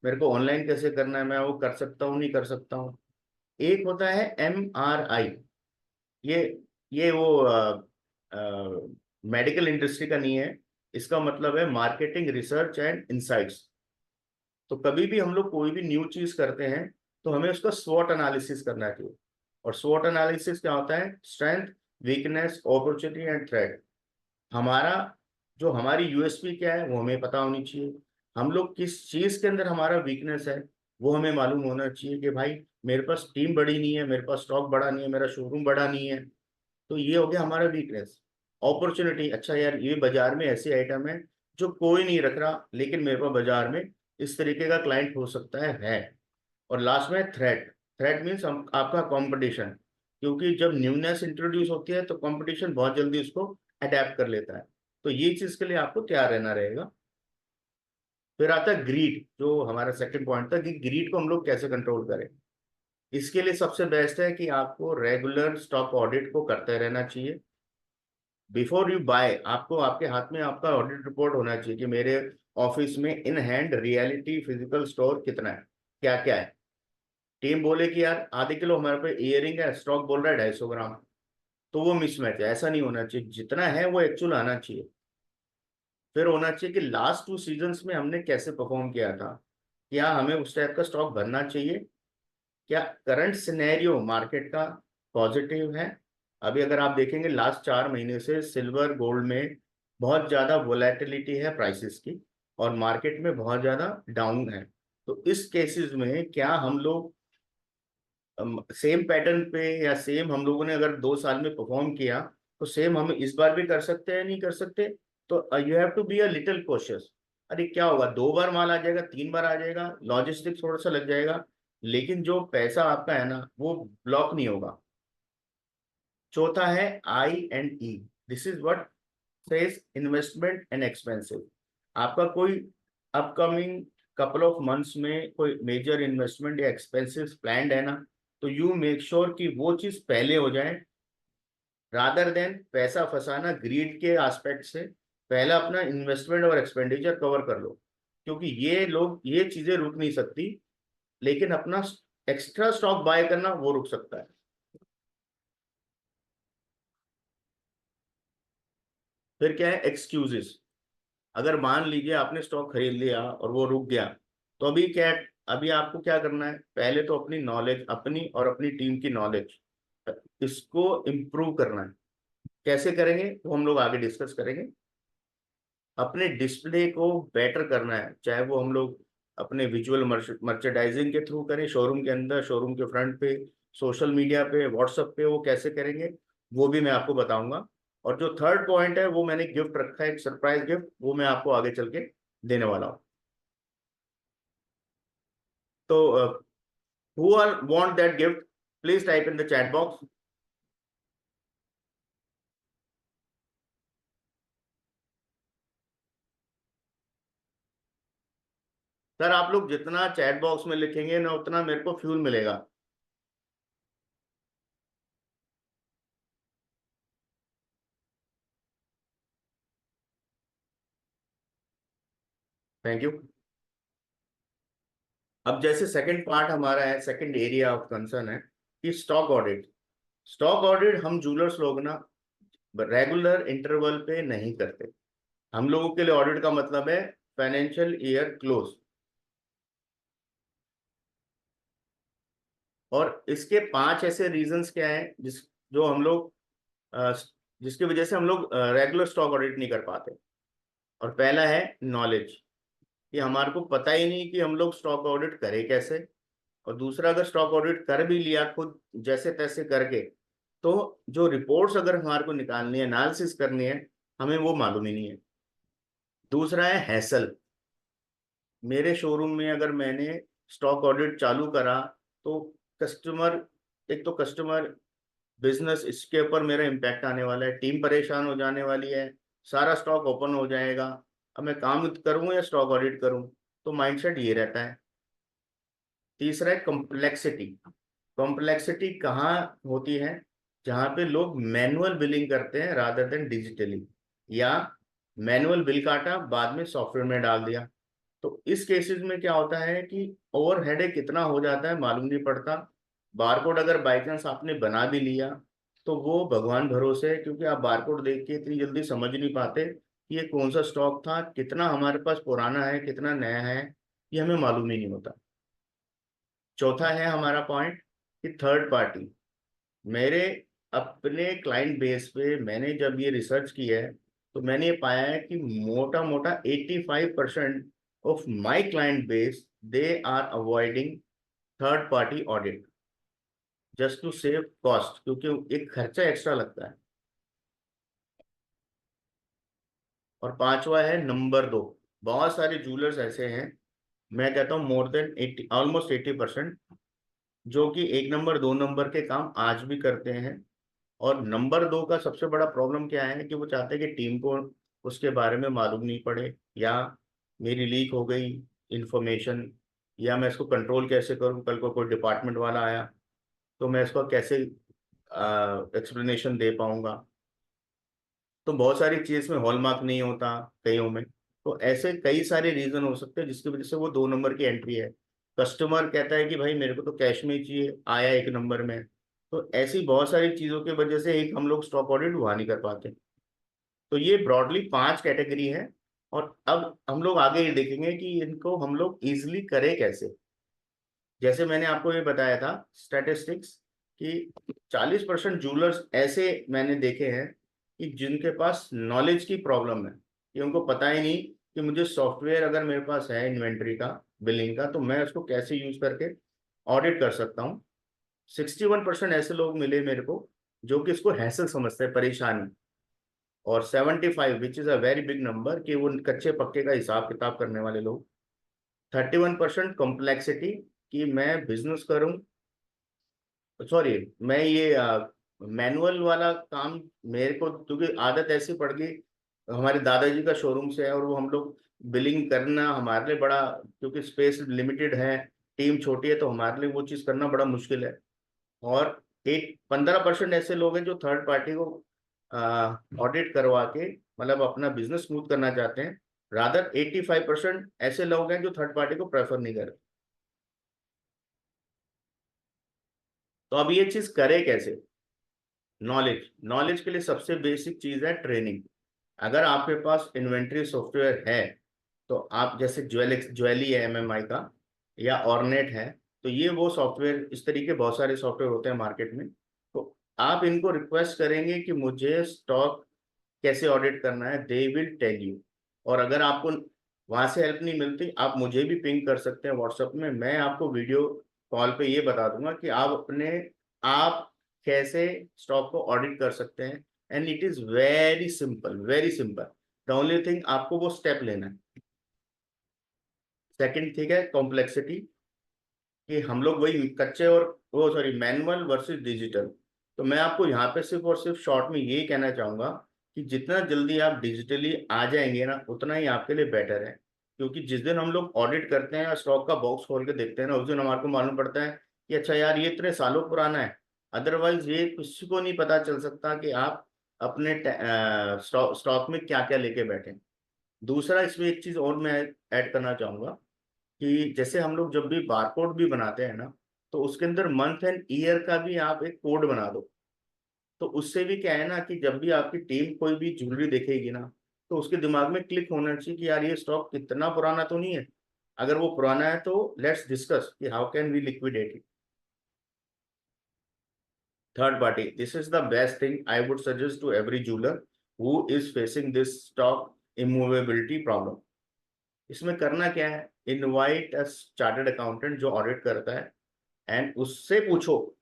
मेरे को ऑनलाइन कैसे करना है, मैं वो कर सकता हूँ नहीं कर सकता हूँ। एक होता है MRI, ये ये वो मेडिकल इंडस्ट्री का नहीं है, इसका मतलब है मार्केटिंग रिसर्च एंड इंसाइट्स। तो कभी भी हम लोग कोई भी न्यू चीज करते हैं, तो हमें उसका स्वॉट एनालिसिस करना चाहिए। और स्वॉट एनालिसिस क्या होता है? Strength, weakness, opportunity and threat. हमारा जो हमारी यूएसपी क्या है वो हमें पता होनी चाहिए। हम लोग किस चीज के अंदर हमारा वीकनेस है वो हमें मालूम होना चाहिए कि भाई मेरे पास टीम बड़ी नहीं है, मेरे पास स्टॉक बड़ा नहीं है, मेरा शोरूम बड़ा नहीं है। तो ये हो गया हमारा वीकनेस। अपॉर्चुनिटी, अच्छा यार ये बाजार में ऐसी आइटम है जो कोई नहीं रख रहा, लेकिन मेरे पास बाजार में इस तरीके का क्लाइंट हो सकता है। और लास्ट में थ्रेट। थ्रेट मीन्स आपका कंपटीशन, क्योंकि जब न्यूनेस इंट्रोड्यूस होती है तो कंपटीशन बहुत जल्दी उसको अडेप्ट कर लेता है। तो ये चीज के लिए आपको तैयार रहना रहेगा। फिर आता है ग्रीड, जो हमारा सेकंड पॉइंट था कि ग्रीड को हम लोग कैसे कंट्रोल करें। इसके लिए सबसे बेस्ट है कि आपको रेगुलर स्टॉक ऑडिट को करते रहना चाहिए। बिफोर यू बाय, आपको आपके हाथ में आपका ऑडिट रिपोर्ट होना चाहिए कि मेरे ऑफिस में in hand reality physical store कितना है, क्या क्या है। टीम बोले कि यार आधे किलो हमारे पे इयरिंग है, स्टॉक बोल रहा है 250 ग्राम, तो वो मिसमैच है। ऐसा नहीं होना चाहिए, जितना है वो एक्चुअल आना चाहिए। फिर होना चाहिए कि लास्ट 2 सीजन्स में हमने कैसे परफॉर्म किया था, क्या हमें उस टाइप का स्टॉक भरना चाहिए, क्या करंट सिनेरियो मार्केट का पॉजिटिव है। अभी अगर आप देखेंगे लास्ट 4 महीने से सिल्वर गोल्ड में बहुत ज्यादा वोलेटिलिटी है प्राइसेस की, और मार्केट में बहुत ज्यादा डाउन है। तो इस केसेस में क्या हम लोग सेम पैटर्न पे, या सेम हम लोगों ने अगर 2 साल में परफॉर्म किया, तो सेम हम इस बार भी कर सकते हैं नहीं कर सकते। तो you have to be a little cautious. अरे क्या होगा, 2 बार माल आ जाएगा, 3 बार आ जाएगा, लॉजिस्टिक्स थोड़ा सा लग जाएगा, लेकिन जो पैसा आपका है ना वो ब्लॉक नहीं होगा। चौथा है I&E। This is what says investment and expensive. आपका कोई अपकमिंग कपल ऑफ मंथ्स में कोई मेजर इन्वेस्टमेंट या एक्सपेंसिव प्लान है ना, तो यू मेक श्योर कि वो चीज पहले हो जाए, रादर देन पैसा फंसाना ग्रीड के एस्पेक्ट से। पहला अपना इन्वेस्टमेंट और एक्सपेंडिचर कवर कर लो, क्योंकि ये लोग ये चीजें रुक नहीं सकती, लेकिन अपना एक्स्ट्रा स्टॉक बाय करना वो रुक सकता है। फिर क्या है? एक्सक्यूजेस। अगर मान लीजिए आपने स्टॉक खरीद लिया और वो रुक गया, तो अभी क्या है? अभी आपको क्या करना है? पहले तो अपनी नॉलेज, अपनी और अपनी टीम की नॉलेज, इसको इम्प्रूव करना है। कैसे करेंगे वो हम लोग आगे डिस्कस करेंगे। अपने डिस्प्ले को बेटर करना है, चाहे वो हम लोग अपने विजुअल मर्चेडाइजिंग के थ्रू करें, शोरूम के अंदर, शोरूम के फ्रंट पे, सोशल मीडिया पे, व्हाट्सएप पे, वो कैसे करेंगे वो भी मैं आपको बताऊंगा। और जो थर्ड पॉइंट है वो मैंने गिफ्ट रखा है, एक सरप्राइज गिफ्ट, वो मैं आपको आगे चल के देने वाला हूँ। तो who are want that gift, please type in the chat box. Sir आप लोग जितना चैट बॉक्स में लिखेंगे ना, उतना मेरे को फ्यूल मिलेगा। Thank you. अब जैसे सेकंड पार्ट हमारा है, सेकंड एरिया ऑफ कंसर्न है कि स्टॉक ऑडिट। स्टॉक ऑडिट हम जूलर्स लोग ना रेगुलर इंटरवल पे नहीं करते। हम लोगों के लिए ऑडिट का मतलब है फाइनेंशियल ईयर क्लोज। और इसके 5 ऐसे रीजंस क्या हैं जो हम लोग अ, जिसकी वजह से हम लोग रेगुलर स्टॉक ऑडिट नहीं कर पाते। और पहला है नॉलेज, कि हमारे को पता ही नहीं कि हम लोग स्टॉक ऑडिट करें कैसे। और दूसरा, अगर स्टॉक ऑडिट कर भी लिया खुद जैसे तैसे करके, तो जो रिपोर्ट्स अगर हमारे को निकालनी है, एनालिसिस करनी है, हमें वो मालूम ही नहीं है। दूसरा है हैसल, मेरे शोरूम में अगर मैंने स्टॉक ऑडिट चालू करा तो कस्टमर, एक तो कस्टमर, बिजनेस, इसके ऊपर मेरा इम्पैक्ट आने वाला है, टीम परेशान हो जाने वाली है, सारा स्टॉक ओपन हो जाएगा। अब मैं काम करूं या स्टॉक ऑडिट करूं, तो माइंडसेट ये रहता है। तीसरा है कॉम्प्लेक्सिटी। कॉम्प्लेक्सिटी कहाँ होती है? जहाँ पे लोग मैनुअल बिलिंग करते हैं रादर देन डिजिटली, या मैनुअल बिल काटा बाद में सॉफ्टवेयर में डाल दिया। तो इस केसेस में क्या होता है कि ओवर हेडेक कितना हो जाता है मालूम नहीं पड़ता। बारकोड अगर बाई चांस आपने बना भी लिया तो वो भगवान भरोसे है, क्योंकि आप बारकोड देख के इतनी जल्दी समझ नहीं पाते कि ये कौन सा स्टॉक था, कितना हमारे पास पुराना है, कितना नया है, ये हमें मालूम ही नहीं होता। चौथा है हमारा पॉइंट कि थर्ड पार्टी। मेरे अपने क्लाइंट बेस पे मैंने जब ये रिसर्च की है तो मैंने ये पाया है कि मोटा मोटा 85% of my client base, they are avoiding third party audit just to save cost, क्योंकि एक खर्चा एक्स्ट्रा लगता है। और पांचवा है नंबर दो। बहुत सारे जूलर्स ऐसे हैं, मैं कहता हूँ मोर देन 80, ऑलमोस्ट 80%, जो कि एक नंबर दो नंबर के काम आज भी करते हैं। और नंबर दो का सबसे बड़ा प्रॉब्लम क्या है कि वो चाहते हैं कि टीम को उसके बारे में मालूम नहीं पड़े, या मेरी लीक हो गई इंफॉर्मेशन, या मैं इसको कंट्रोल कैसे करूं, कल को कोई डिपार्टमेंट वाला आया तो मैं इसको कैसे एक्सप्लेनेशन दे पाऊंगा। तो बहुत सारी चीज में हॉलमार्क नहीं होता कईयों में। तो ऐसे कई सारे रीजन हो सकते हैं जिसकी वजह से वो दो नंबर की एंट्री है। कस्टमर कहता है कि भाई मेरे को तो कैश में ही चाहिए, आया एक नंबर में। तो ऐसी बहुत सारी चीजों की वजह से एक हम लोग स्टॉक ऑडिट वहां नहीं कर पाते। तो ये ब्रॉडली 5 कैटेगरी है। और अब हम लोग आगे ये देखेंगे कि इनको हम लोग इजिली करें कैसे। जैसे मैंने आपको ये बताया था स्टैटिस्टिक्स कि 40% जूलर्स ऐसे मैंने देखे हैं कि जिनके पास नॉलेज की प्रॉब्लम है, कि उनको पता ही नहीं कि मुझे सॉफ्टवेयर अगर मेरे पास है इन्वेंट्री का, बिलिंग का, तो मैं उसको कैसे यूज करके ऑडिट कर सकता हूँ। 61% ऐसे लोग मिले मेरे को जो कि इसको हैसल समझते हैं, परेशानी। और 75, which is a very big number, कि वो कच्चे पक्के का हिसाब किताब करने वाले लोग। 31% कॉम्प्लेक्सिटी, कि मैं बिजनेस करूं, सॉरी, मैं ये मैनुअल वाला काम मेरे को, क्योंकि आदत ऐसी पड़ गई, हमारे दादाजी का शोरूम से है और वो हम लोग बिलिंग करना हमारे लिए बड़ा, क्योंकि स्पेस लिमिटेड है, टीम छोटी है, तो हमारे लिए वो चीज़ करना बड़ा मुश्किल है। और एक 15% ऐसे लोग हैं जो थर्ड पार्टी को ऑडिट करवा के मतलब अपना बिजनेस स्मूथ करना चाहते हैं। रादर 85% ऐसे लोग हैं जो थर्ड पार्टी को प्रेफर नहीं करते। तो अब ये चीज करे कैसे? नॉलेज। नॉलेज के लिए सबसे बेसिक चीज है ट्रेनिंग। अगर आपके पास इन्वेंट्री सॉफ्टवेयर है तो आप, जैसे ज्वेली है एमएमआई का, या ऑर्नेट है, तो ये वो सॉफ्टवेयर, इस तरीके बहुत सारे सॉफ्टवेयर होते हैं मार्केट में। तो आप इनको रिक्वेस्ट करेंगे कि मुझे स्टॉक कैसे ऑडिट करना है, दे विल टेल यू। और अगर आपको वहां से हेल्प नहीं मिलती, आप मुझे भी पिंग कर सकते हैं व्हाट्सएप में, मैं आपको वीडियो कॉल पे ये बता दूंगा कि आप कैसे स्टॉक को ऑडिट कर सकते हैं। And it is very simple, very simple. The only thing आपको वो स्टेप लेना है। सेकंड थिंग है कॉम्प्लेक्सिटी, कि हम लोग वही कच्चे और वो, सॉरी, मैनुअल वर्सेस डिजिटल। तो मैं आपको यहाँ पे सिर्फ और सिर्फ शॉर्ट में यही कहना चाहूंगा कि जितना जल्दी आप डिजिटली आ जाएंगे ना, उतना ही आपके लिए बेटर है। क्योंकि जिस दिन हम लोग ऑडिट करते हैं, स्टॉक का बॉक्स खोल के देखते हैं ना, उस दिन हमारे को मालूम पड़ता है कि अच्छा यार ये इतने सालों पुराना है। अदरवाइज ये किसी को नहीं पता चल सकता कि आप अपने स्टॉक में क्या क्या लेके बैठे हैं। दूसरा, इसमें एक चीज और मैं ऐड करना चाहूंगा कि जैसे हम लोग जब भी बारकोड भी बनाते हैं ना, तो उसके अंदर मंथ एंड ईयर का भी आप एक कोड बना दो। तो उससे भी क्या है ना कि जब भी आपकी टीम कोई भी ज्वेलरी देखेगी ना, तो उसके दिमाग में क्लिक होना चाहिए कि यार ये स्टॉक कितना पुराना तो नहीं है। अगर वो पुराना है तो लेट्स डिस्कस कि how can we liquidate it. Third party, this is the best thing I would suggest to every jeweller who is facing this stock immovability problem. इसमें करना क्या है, इनवाइट अ चार्टर्ड अकाउंटेंट जो audit करता है, and उससे पूछो,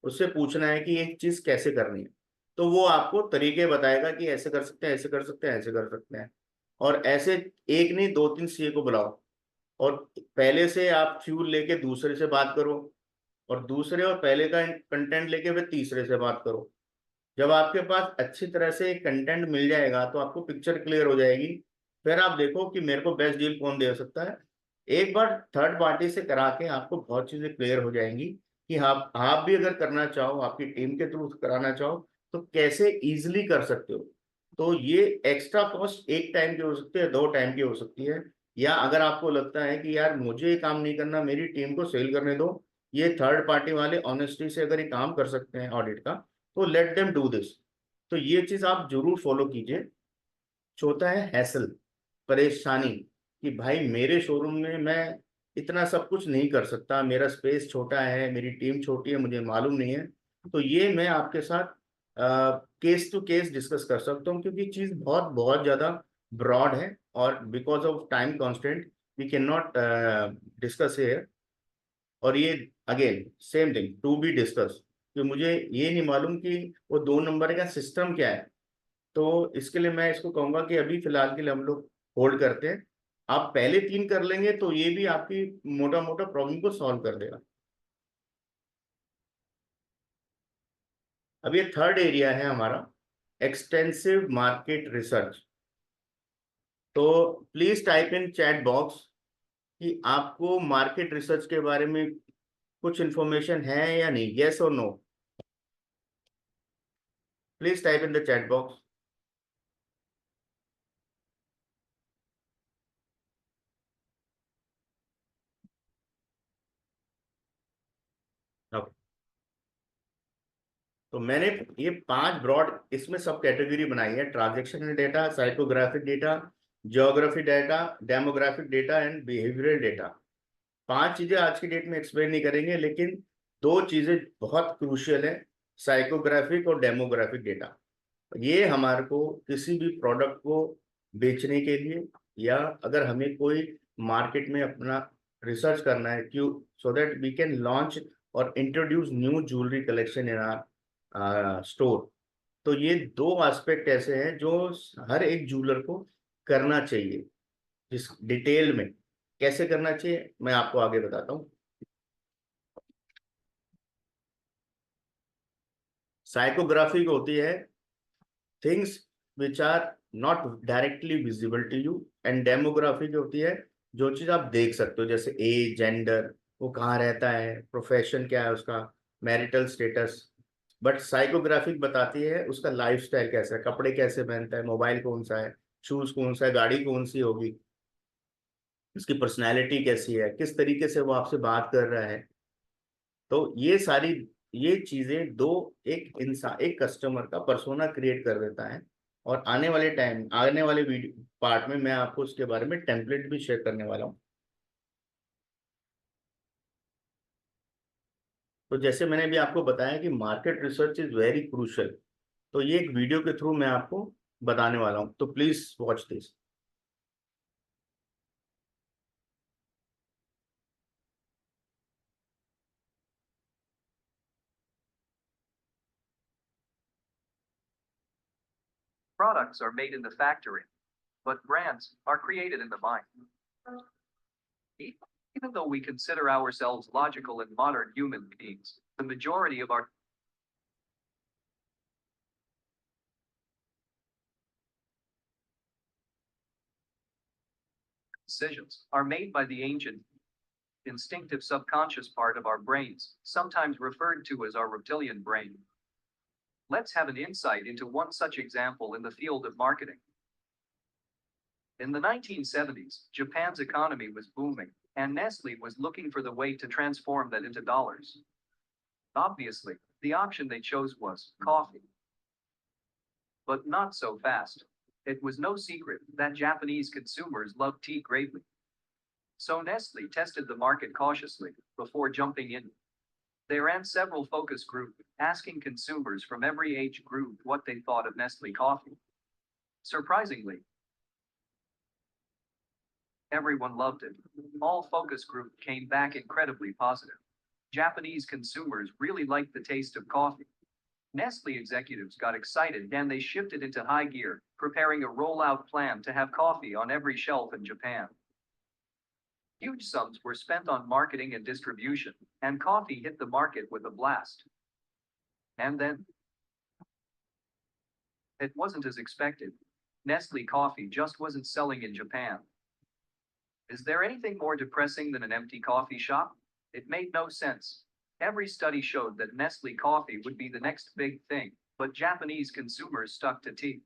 उससे पूछना है कि एक चीज कैसे करनी है। तो वो आपको तरीके बताएगा कि ऐसे कर सकते हैं, ऐसे कर सकते हैं, ऐसे कर सकते हैं। और ऐसे एक नहीं, दो तीन सीए को बुलाओ, और पहले से आप फ्यूल लेके दूसरे से बात करो, और दूसरे और पहले का कंटेंट लेके फिर तीसरे से बात करो। जब आपके पास अच्छी तरह से कंटेंट मिल जाएगा तो आपको पिक्चर क्लियर हो जाएगी। फिर आप देखो कि मेरे को बेस्ट डील कौन दे सकता है। एक बार थर्ड पार्टी से करा के आपको बहुत चीजें क्लियर हो जाएंगी कि आप भी अगर करना चाहो, आपकी टीम के थ्रू कराना चाहो, तो कैसे इजिली कर सकते हो। तो ये एक्स्ट्रा कॉस्ट एक टाइम की हो सकती है, 2 टाइम की हो सकती है, या अगर आपको लगता है कि यार मुझे ये काम नहीं करना, मेरी टीम को सेल करने दो, ये थर्ड पार्टी वाले ऑनेस्टी से अगर ये काम कर सकते हैं ऑडिट का, तो लेट देम डू दिस। तो ये चीज आप जरूर फॉलो कीजिए। चौथा है हैसल, परेशानी, कि भाई मेरे शोरूम में मैं इतना सब कुछ नहीं कर सकता, मेरा स्पेस छोटा है, मेरी टीम छोटी है, मुझे मालूम नहीं है। तो ये मैं आपके साथ केस टू केस डिस्कस कर सकता हूँ, क्योंकि चीज बहुत बहुत ज्यादा ब्रॉड है, और because of time constant we can not discuss here. और ये again same thing to be discuss, कि मुझे ये नहीं मालूम कि वो 2 नंबर का सिस्टम क्या है। तो इसके लिए मैं इसको कहूंगा कि अभी फिलहाल के लिए हम लोग होल्ड करते हैं। आप पहले 3 कर लेंगे तो ये भी आपकी मोटा मोटा प्रॉब्लम को सॉल्व कर देगा। अब ये थर्ड एरिया है हमारा, एक्सटेंसिव मार्केट रिसर्च। तो please type in chat box कि आपको मार्केट रिसर्च के बारे में कुछ इंफॉर्मेशन है या नहीं, यस और no. Please type in the chat box. तो मैंने ये 5 ब्रॉड इसमें सब कैटेगरी बनाई है: transactional data, psychographic data, geography data, demographic data and behavioural data. 5 चीजें आज की डेट में एक्सप्लेन नहीं करेंगे, लेकिन 2 चीजें बहुत क्रूशियल है: साइकोग्राफिक और डेमोग्राफिक डेटा। ये हमारे को किसी भी प्रोडक्ट को बेचने के लिए, या अगर हमें कोई मार्केट में अपना रिसर्च करना है, क्यों, so that we can launch और introduce new jewellery collection in our store. तो ये 2 एस्पेक्ट ऐसे हैं जो हर एक ज्वेलर को करना चाहिए। जिस डिटेल में कैसे करना चाहिए मैं आपको आगे बताता हूँ। साइकोग्राफी होती है things which are not directly visible to you, and demography जो होती है जो चीज आप देख सकते हो, जैसे एज, जेंडर, वो कहाँ रहता है, प्रोफेशन क्या है उसका, मैरिटल स्टेटस। बट साइकोग्राफिक बताती है उसका लाइफस्टाइल कैसा है, कपड़े कैसे पहनता है, मोबाइल कौन सा है, शूज कौन सा है, गाड़ी कौन सी होगी, उसकी पर्सनैलिटी कैसी है, किस तरीके से वो आपसे बात कर रहा है। तो ये सारी ये चीजें दो, एक इंसान, एक कस्टमर का पर्सोना क्रिएट कर देता है। और आने वाले वीडियो पार्ट में मैं आपको उसके बारे में टेम्पलेट भी शेयर करने वाला हूँ। तो जैसे मैंने भी आपको बताया कि market research is very crucial, तो ये एक वीडियो के थ्रू मैं आपको बताने वाला हूँ, तो please watch this. Products are made in the factory, but brands are created in the mind. Even though we consider ourselves logical and modern human beings, the majority of our decisions are made by the ancient, instinctive subconscious part of our brains, sometimes referred to as our reptilian brain. Let's have an insight into one such example in the field of marketing. In the 1970s, Japan's economy was booming, and Nestle was looking for the way to transform that into dollars. Obviously, the option they chose was coffee. But not so fast. It was no secret that Japanese consumers love tea greatly. So Nestle tested the market cautiously before jumping in. They ran several focus groups, asking consumers from every age group what they thought of Nestle coffee. Surprisingly, everyone loved it. All focus groups came back incredibly positive. Japanese consumers really liked the taste of coffee. Nestle executives got excited and they shifted into high gear, preparing a rollout plan to have coffee on every shelf in Japan. Huge sums were spent on marketing and distribution, and coffee hit the market with a blast. And then, it wasn't as expected. Nestle coffee just wasn't selling in Japan. Is there anything more depressing than an empty coffee shop? It made no sense. Every study showed that Nestle coffee would be the next big thing, but Japanese consumers stuck to tea.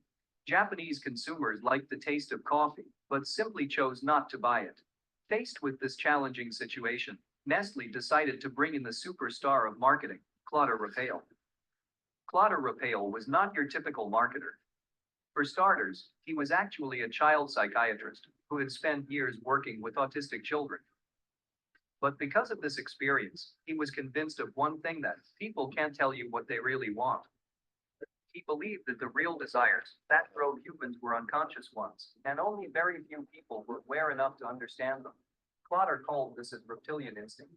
Japanese consumers liked the taste of coffee, but simply chose not to buy it. Faced with this challenging situation, Nestle decided to bring in the superstar of marketing, Claude Raphael. Claude Raphael was not your typical marketer. For starters, he was actually a child psychiatrist who had spent years working with autistic children. But because of this experience, he was convinced of one thing, that people can't tell you what they really want. He believed that the real desires that drove humans were unconscious ones, and only very few people were aware enough to understand them. Claude called this as reptilian instinct.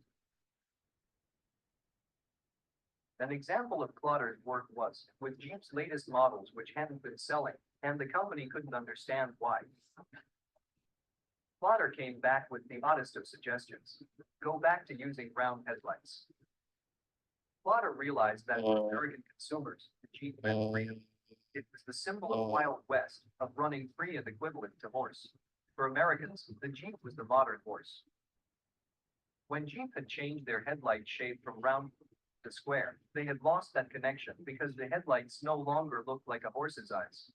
An example of Claude's work was with Jeep's latest models, which hadn't been selling, and the company couldn't understand why. Claude came back with the oddest of suggestions: go back to using round headlights. Claude realized that for American consumers, the Jeep meant freedom. It was the symbol of Wild West, of running free and equivalent to horse. For Americans, the Jeep was the modern horse. When Jeep had changed their headlight shape from round to square, they had lost that connection because the headlights no longer looked like a horse's eyes.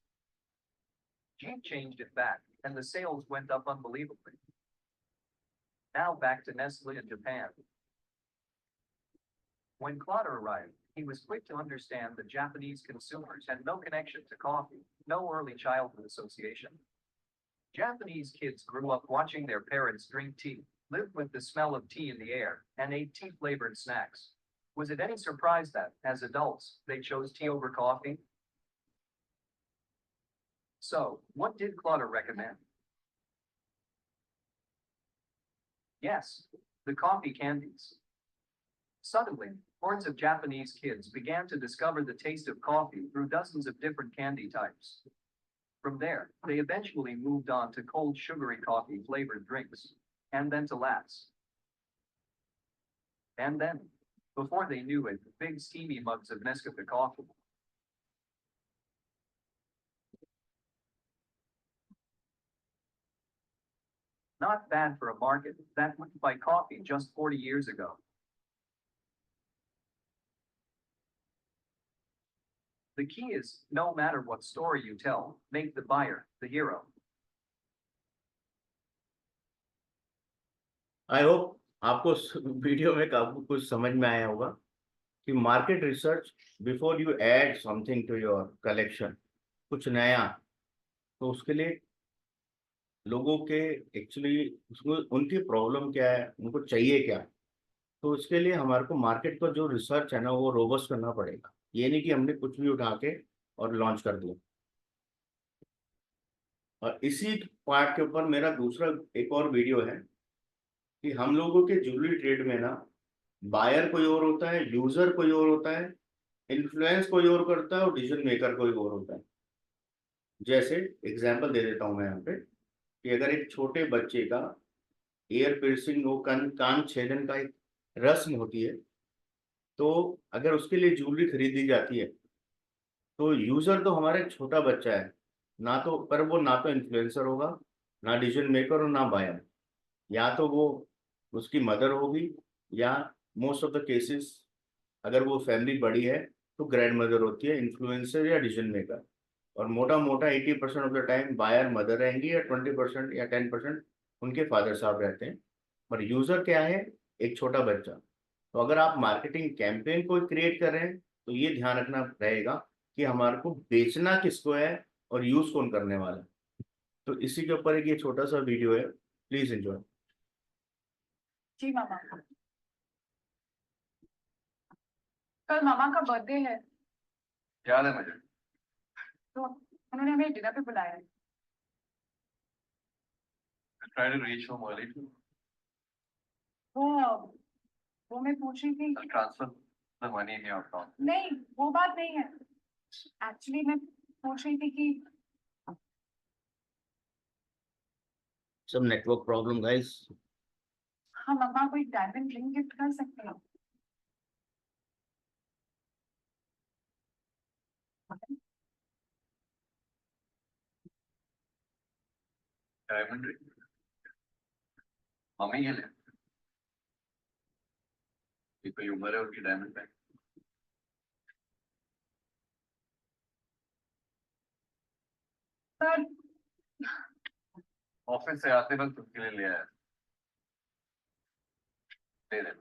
Jeep changed it back, and the sales went up unbelievably. Now back to Nestle in Japan. When Claude arrived, he was quick to understand that Japanese consumers had no connection to coffee, no early childhood association. Japanese kids grew up watching their parents drink tea, lived with the smell of tea in the air, and ate tea-flavored snacks. Was it any surprise that, as adults, they chose tea over coffee? So, what did Claude recommend? Yes, the coffee candies. Suddenly, hordes of Japanese kids began to discover the taste of coffee through dozens of different candy types. From there, they eventually moved on to cold sugary coffee flavored drinks, and then to lattes. And then, before they knew it, big steamy mugs of Nescafe coffee. Not bad for a market that wouldn't buy coffee just 40 years ago. The key is, no matter what story you tell, make the buyer the hero. I hope आपको इस video में काफी कुछ समझ में आया होगा कि market research before you add something to your collection, कुछ नया, तो उसके लिए लोगों के एक्चुअली उसको उनकी प्रॉब्लम क्या है, उनको चाहिए क्या, तो उसके लिए हमारे को मार्केट का जो रिसर्च है ना वो रोबस्ट करना पड़ेगा। ये नहीं कि हमने कुछ भी उठा के और लॉन्च कर दिया। और इसी पार्ट के ऊपर मेरा दूसरा एक और वीडियो है कि हम लोगों के ज्वेलरी ट्रेड में ना बायर कोई और होता है, यूजर कोई और होता है, इन्फ्लुएंस कोई और करता है और डिसीजन मेकर कोई और होता है। जैसे एग्जांपल दे देता हूं मैं यहाँ पे कि अगर एक छोटे बच्चे का एयर पियर्सिंग हो, कान छेदन का एक रस्म होती है, तो अगर उसके लिए ज्वेलरी खरीदी जाती है तो यूजर तो हमारा एक छोटा बच्चा है ना, तो पर वो ना तो इन्फ्लुएंसर होगा, ना डिसीजन मेकर और ना बायर। या तो वो उसकी मदर होगी, या मोस्ट ऑफ द केसेस अगर वो फैमिली बड़ी है तो ग्रैंड मदर होती है इन्फ्लुएंसर या डिसीजन मेकर। और मोटा मोटा 80% of the time buyer mother रहेंगी, या 20% या 10% उनके फादर साहब रहते हैं। पर यूजर क्या है? एक छोटा बच्चा। तो अगर आप मार्केटिंग कैंपेन को क्रिएट कर रहे हैं तो ये ध्यान रखना रहेगा कि हमारे को बेचना किसको है और यूज कौन करने वाला है। तो इसी के ऊपर एक ये छोटा सा वीडियो है, प्लीज एंजॉय। जी मामा, कल मामा का बर्थडे है याद है मुझे। तो उन्होंने हमें डिनर पे बुलाया है। Try to reach home early to वो मैं पूछ रही थी। transfer the money in your account. नहीं, वो बात नहीं है। एक्चुअली मैं पूछ रही थी कि सब नेटवर्क प्रॉब्लम गाइस। हम मम्मा को एक डायमंड रिंग गिफ्ट कर सकते हैं। डायमंड रिंग मम्मी के लिए कोई उम्र है उनकी डायमंड बैंक। पर ऑफिस से आते वक्त उनके लिए ले आया, दे दे।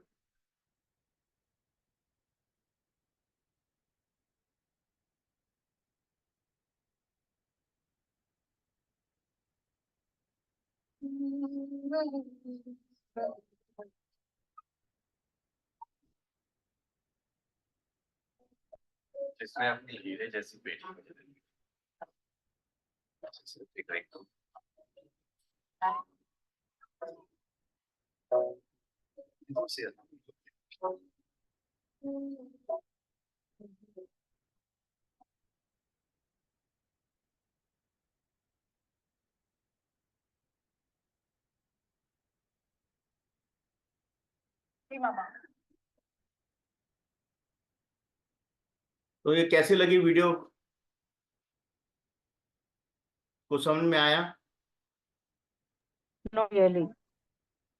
जिसने अपनी हीरे जैसी बेटी मुझे दी। एक रिंग तो से मम्मा तो ये कैसी लगी वीडियो, कुछ समझ में आया? Not really.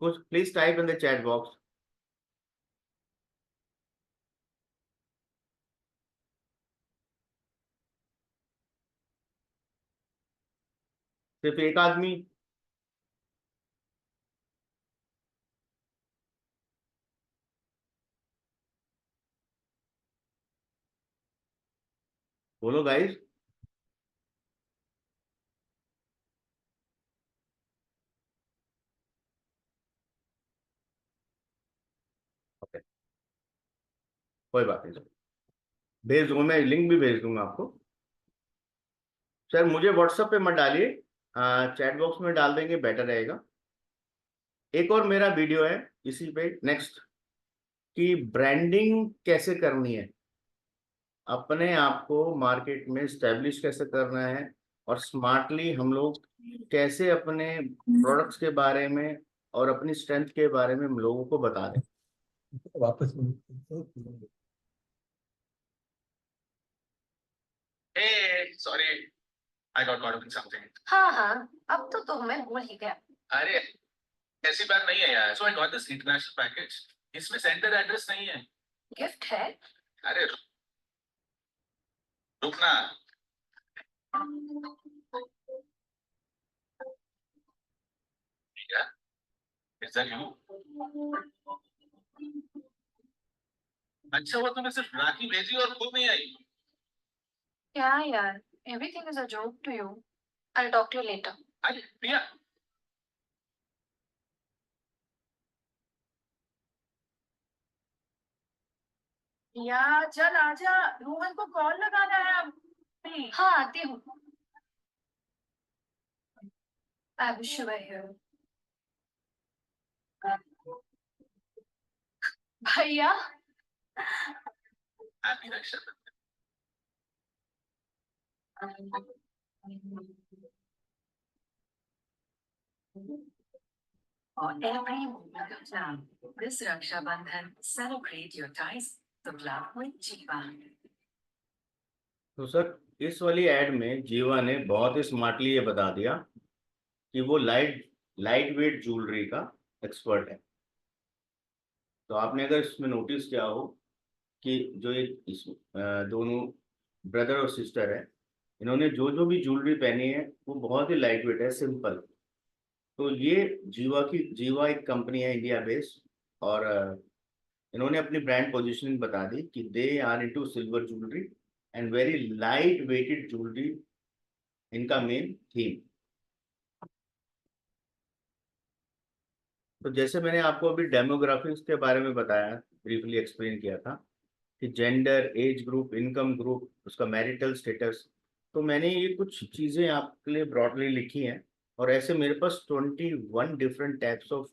कुछ please type in the chat box. सिर्फ एक आदमी? बोलो गाइस। ओके, कोई बात नहीं, भेज दूंगा, मैं लिंक भी भेज दूंगा आपको। सर मुझे व्हाट्सएप पे मत डालिए, चैट बॉक्स में डाल देंगे, बेटर रहेगा। एक और मेरा वीडियो है इसी पे नेक्स्ट, कि ब्रांडिंग कैसे करनी है, अपने आप को मार्केट में स्टैब्लिश कैसे करना है, और स्मार्टली हम लोग कैसे अपने प्रोडक्ट्स के बारे में और अपनी स्ट्रेंथ के बारे में हम लोगों को बता दें। वापस sorry, I got caught up in something. हाँ हाँ, अब तो हमें भूल ही गया। अरे ऐसी बात नहीं है यार। So I got this international package, इसमें सेंटर एड्रेस नहीं है। गिफ्ट है। अरे रुकना, इज दैट यू? अच्छा हुआ तुमने सिर्फ राखी भेजी और खुद नहीं आई। क्या यार, everything is a joke to you. I'll talk to you later. अरे प्रिया, या चल आजा, रोहन को कॉल लगाना है अब। Please. हाँ, आती हूँ। I wish you were here. भैया, happy Rakshabandhan. For every moment of love, this Raksha Bandhan, celebrate your ties of love with Jeeva. तो सर इस वाली एड में जीवा ने बहुत ही स्मार्टली ये बता दिया कि वो लाइट वेट ज्वेलरी का एक्सपर्ट है। तो आपने अगर इसमें नोटिस किया हो कि जो दोनों ब्रदर और सिस्टर है, इन्होंने जो भी ज्वेलरी पहनी है वो बहुत ही लाइट वेट है, सिंपल। तो ये जीवा एक कंपनी है इंडिया बेस्ड, और इन्होंने अपनी ब्रांड पोजीशनिंग बता दी कि they are into silver jewellery and very light weighted jewellery, इनका मेन थीम। तो जैसे मैंने आपको अभी डेमोग्राफिक्स के बारे में बताया, ब्रीफली एक्सप्लेन किया था कि gender, age group, income group, उसका मैरिटल स्टेटस, तो मैंने ये कुछ चीज़ें आपके लिए ब्रॉडली लिखी हैं। और ऐसे मेरे पास 21 डिफरेंट टाइप्स ऑफ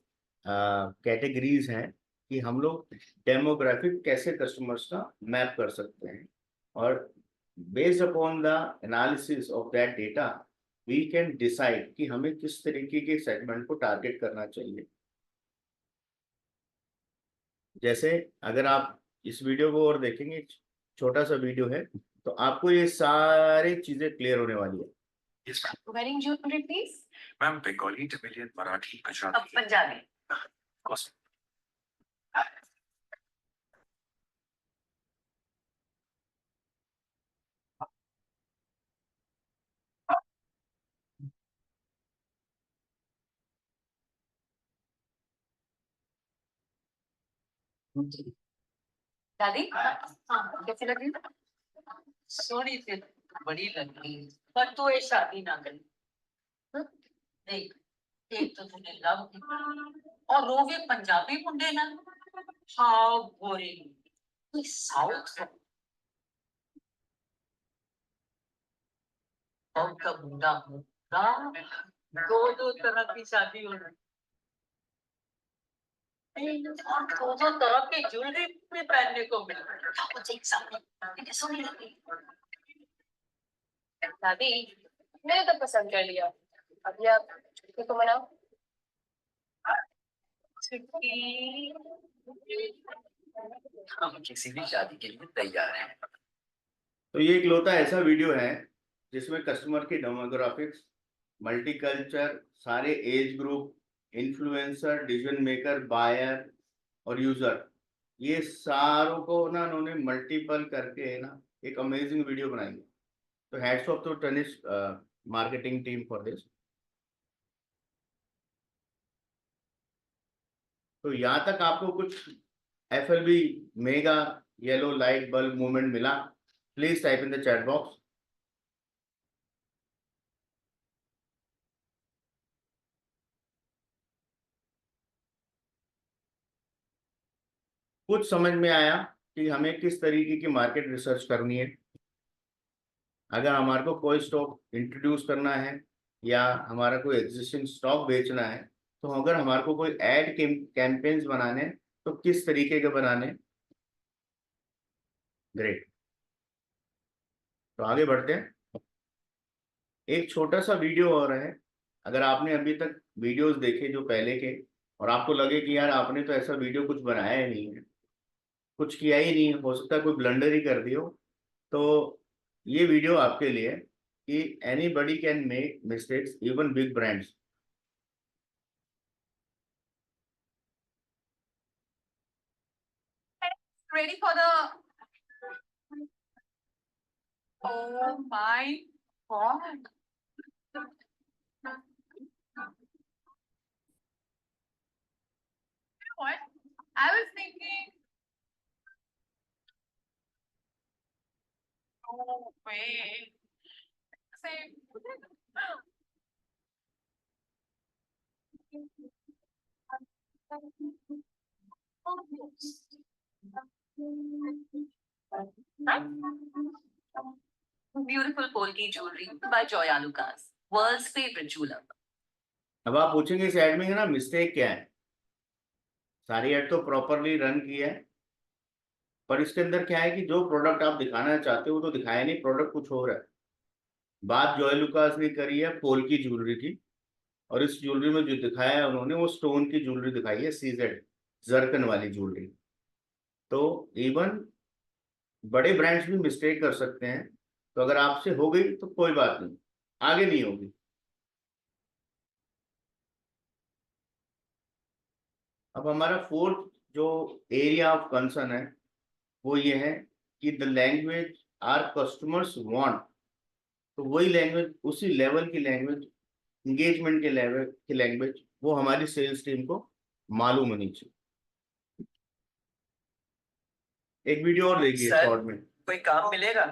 कैटेगरीज हैं कि हम लोग डेमोग्राफिक कैसे कस्टमर्स का मैप कर सकते हैं, और based upon the analysis of that data we can decide कि हमें किस तरीके के सेगमेंट को टारगेट करना चाहिए। जैसे अगर आप इस वीडियो को और देखेंगे, छोटा सा वीडियो है, तो आपको ये सारी चीजें क्लियर होने वाली है। Yes, ma'am. Wearing jewelry, please. Ma'am, Bengali, Tamilian, Marathi, Gujarati. Punjabi Of course. दादी हाँ कैसी लगी सोनी थी बड़ी लगी पर तू ये शादी ना करी देख एक तो तूने लव की और वो भी पंजाबी मुंडे ना हाँ बोरिंग साउथ साउथ का मुंडा होगा दो तरह की शादी हो रही दो तरह की ज्वेलरी भी पहनने को मिल रही है सोनी लगी दादी, मैंने तो पसंद कर लिया। अभी आप छुट्टी को मनाओ। हम किसी भी शादी के लिए तैयार हैं तो ये इकलौता ऐसा वीडियो है जिसमें कस्टमर की डेमोग्राफिक्स, मल्टीकल्चर, सारे age group, influencer, decision maker, buyer और यूजर, ये सारों को ना उन्होंने मल्टीपल करके ना एक अमेजिंग वीडियो बनाई है। तो hats off to Tanishq marketing team for this. तो यहाँ तक आपको कुछ FLB mega yellow light bulb movement मिला? Please type in the chat box. कुछ समझ में आया कि हमें किस तरीके की मार्केट रिसर्च करनी है? अगर हमारे को कोई स्टॉक इंट्रोड्यूस करना है या हमारा कोई एग्जिस्टिंग स्टॉक बेचना है, तो अगर हमारे को कोई एड कैंपेन्स बनाने हैं, तो किस तरीके के बनाने? ग्रेट। तो आगे बढ़ते हैं। एक छोटा सा वीडियो और है। अगर आपने अभी तक वीडियोस देखे जो पहले के, और आपको लगे कि यार आपने तो ऐसा वीडियो कुछ बनाया ही नहीं है, कुछ किया ही नहीं, हो सकता है कोई ब्लंडर ही कर दियो, तो ये वीडियो आपके लिए है कि anybody can make mistakes, even big brands. ready for the oh my god what I was thinking oh wait same Beautiful Polki jewelry by Joya Lucas, world's favorite jeweler. अब आप पूछेंगे इस एड में है ना मिस्टेक क्या है? सारी एड तो प्रॉपरली रन की है, पर इसके अंदर क्या है कि जो प्रोडक्ट आप दिखाना चाहते हो तो दिखाया नहीं, प्रोडक्ट कुछ और है। बात जॉय लुकास ने करी है पोल की ज्वेलरी की, और इस ज्वेलरी में जो दिखाया है उन्होंने वो स्टोन की ज्वेलरी दिखाई है, CZ जर्कन वाली ज्वेलरी। तो इवन बड़े ब्रांड्स भी मिस्टेक कर सकते हैं। तो अगर आपसे हो गई तो कोई बात नहीं, आगे नहीं होगी। अब हमारा फोर्थ जो एरिया ऑफ कंसर्न है वो ये है कि the language our customers want, तो वही लैंग्वेज, उसी लेवल की लैंग्वेज, इंगेजमेंट के लेवल की लैंग्वेज, वो हमारी सेल्स टीम को मालूम होनी चाहिए। एक वीडियो और देखिए शॉर्ट में। कोई काम मिलेगा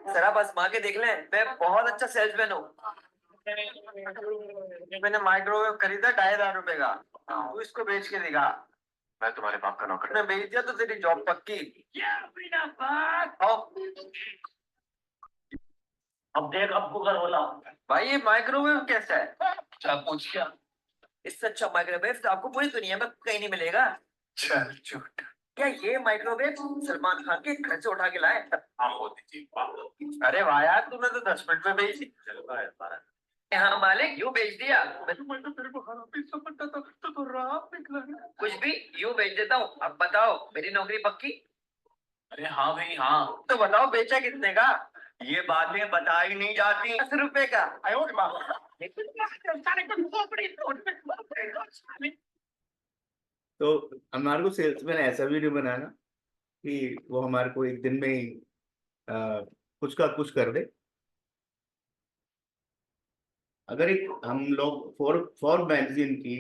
सर आप आजमा के देख लें, मैं बहुत अच्छा सेल्समैन हूँ। मैंने माइक्रोवेव खरीदा 2,500 रुपए का, तू इसको बेच के दिखा। मैं तुम्हारे बाप का नौकर। मैं बेच दिया तो तेरी जॉब पक्की। आओ। अब देख अब गूगल बोला भाई ये माइक्रोवेव कैसा है? अच्छा पूछ क्या? इससे अच्छा माइक्रोवेव तो आपको पूरी दुनिया में कहीं नहीं मिलेगा। चल झूठ। क्या ये माइक्रोवेव सलमान खान के घर से उठा के लाए? हाँ मोदी जी वाह। अरे वाह यार तूने तो 10 मिनट में भेज दी। चलो बाय बाय। हाँ मालिक यूं बेच दिया। मैं तो तेरे को हरामी समझता था तो राम निकला। कुछ भी यूं बेच देता हूँ। अब बताओ मेरी नौकरी पक्की? अरे हाँ भाई हाँ। तो बताओ बेचा कितने का? ये बातें बताई नहीं जाती। 10 रुपए का। आयो रे माँ। तो हमारे को सेल्समैन ऐसा भी नहीं बनाना कि वो हमारे को एक दिन में ही कुछ का कुछ कर दे। अगर एक हम लोग फॉर मैगजीन की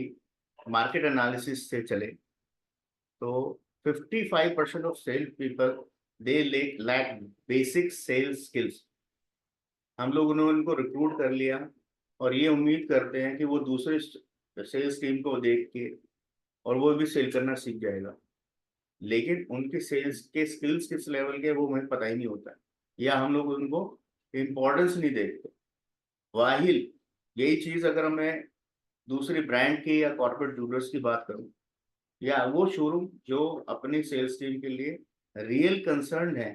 मार्केट एनालिसिस से चले तो 55% of sales people they lack basic sales skills. हम लोगों ने उनको रिक्रूट कर लिया और ये उम्मीद करते हैं कि वो दूसरे सेल्स टीम को देख के और वो भी सेल करना सीख जाएगा, लेकिन उनके सेल्स के स्किल्स किस लेवल के वो हमें पता ही नहीं होता, या हम लोग उनको इम्पोर्टेंस नहीं देखते। वाहिल यही चीज अगर मैं दूसरी ब्रांड की या कॉर्पोरेट जूलर्स की बात करूं, या वो शोरूम जो अपनी सेल्स टीम के लिए रियल कंसर्न है,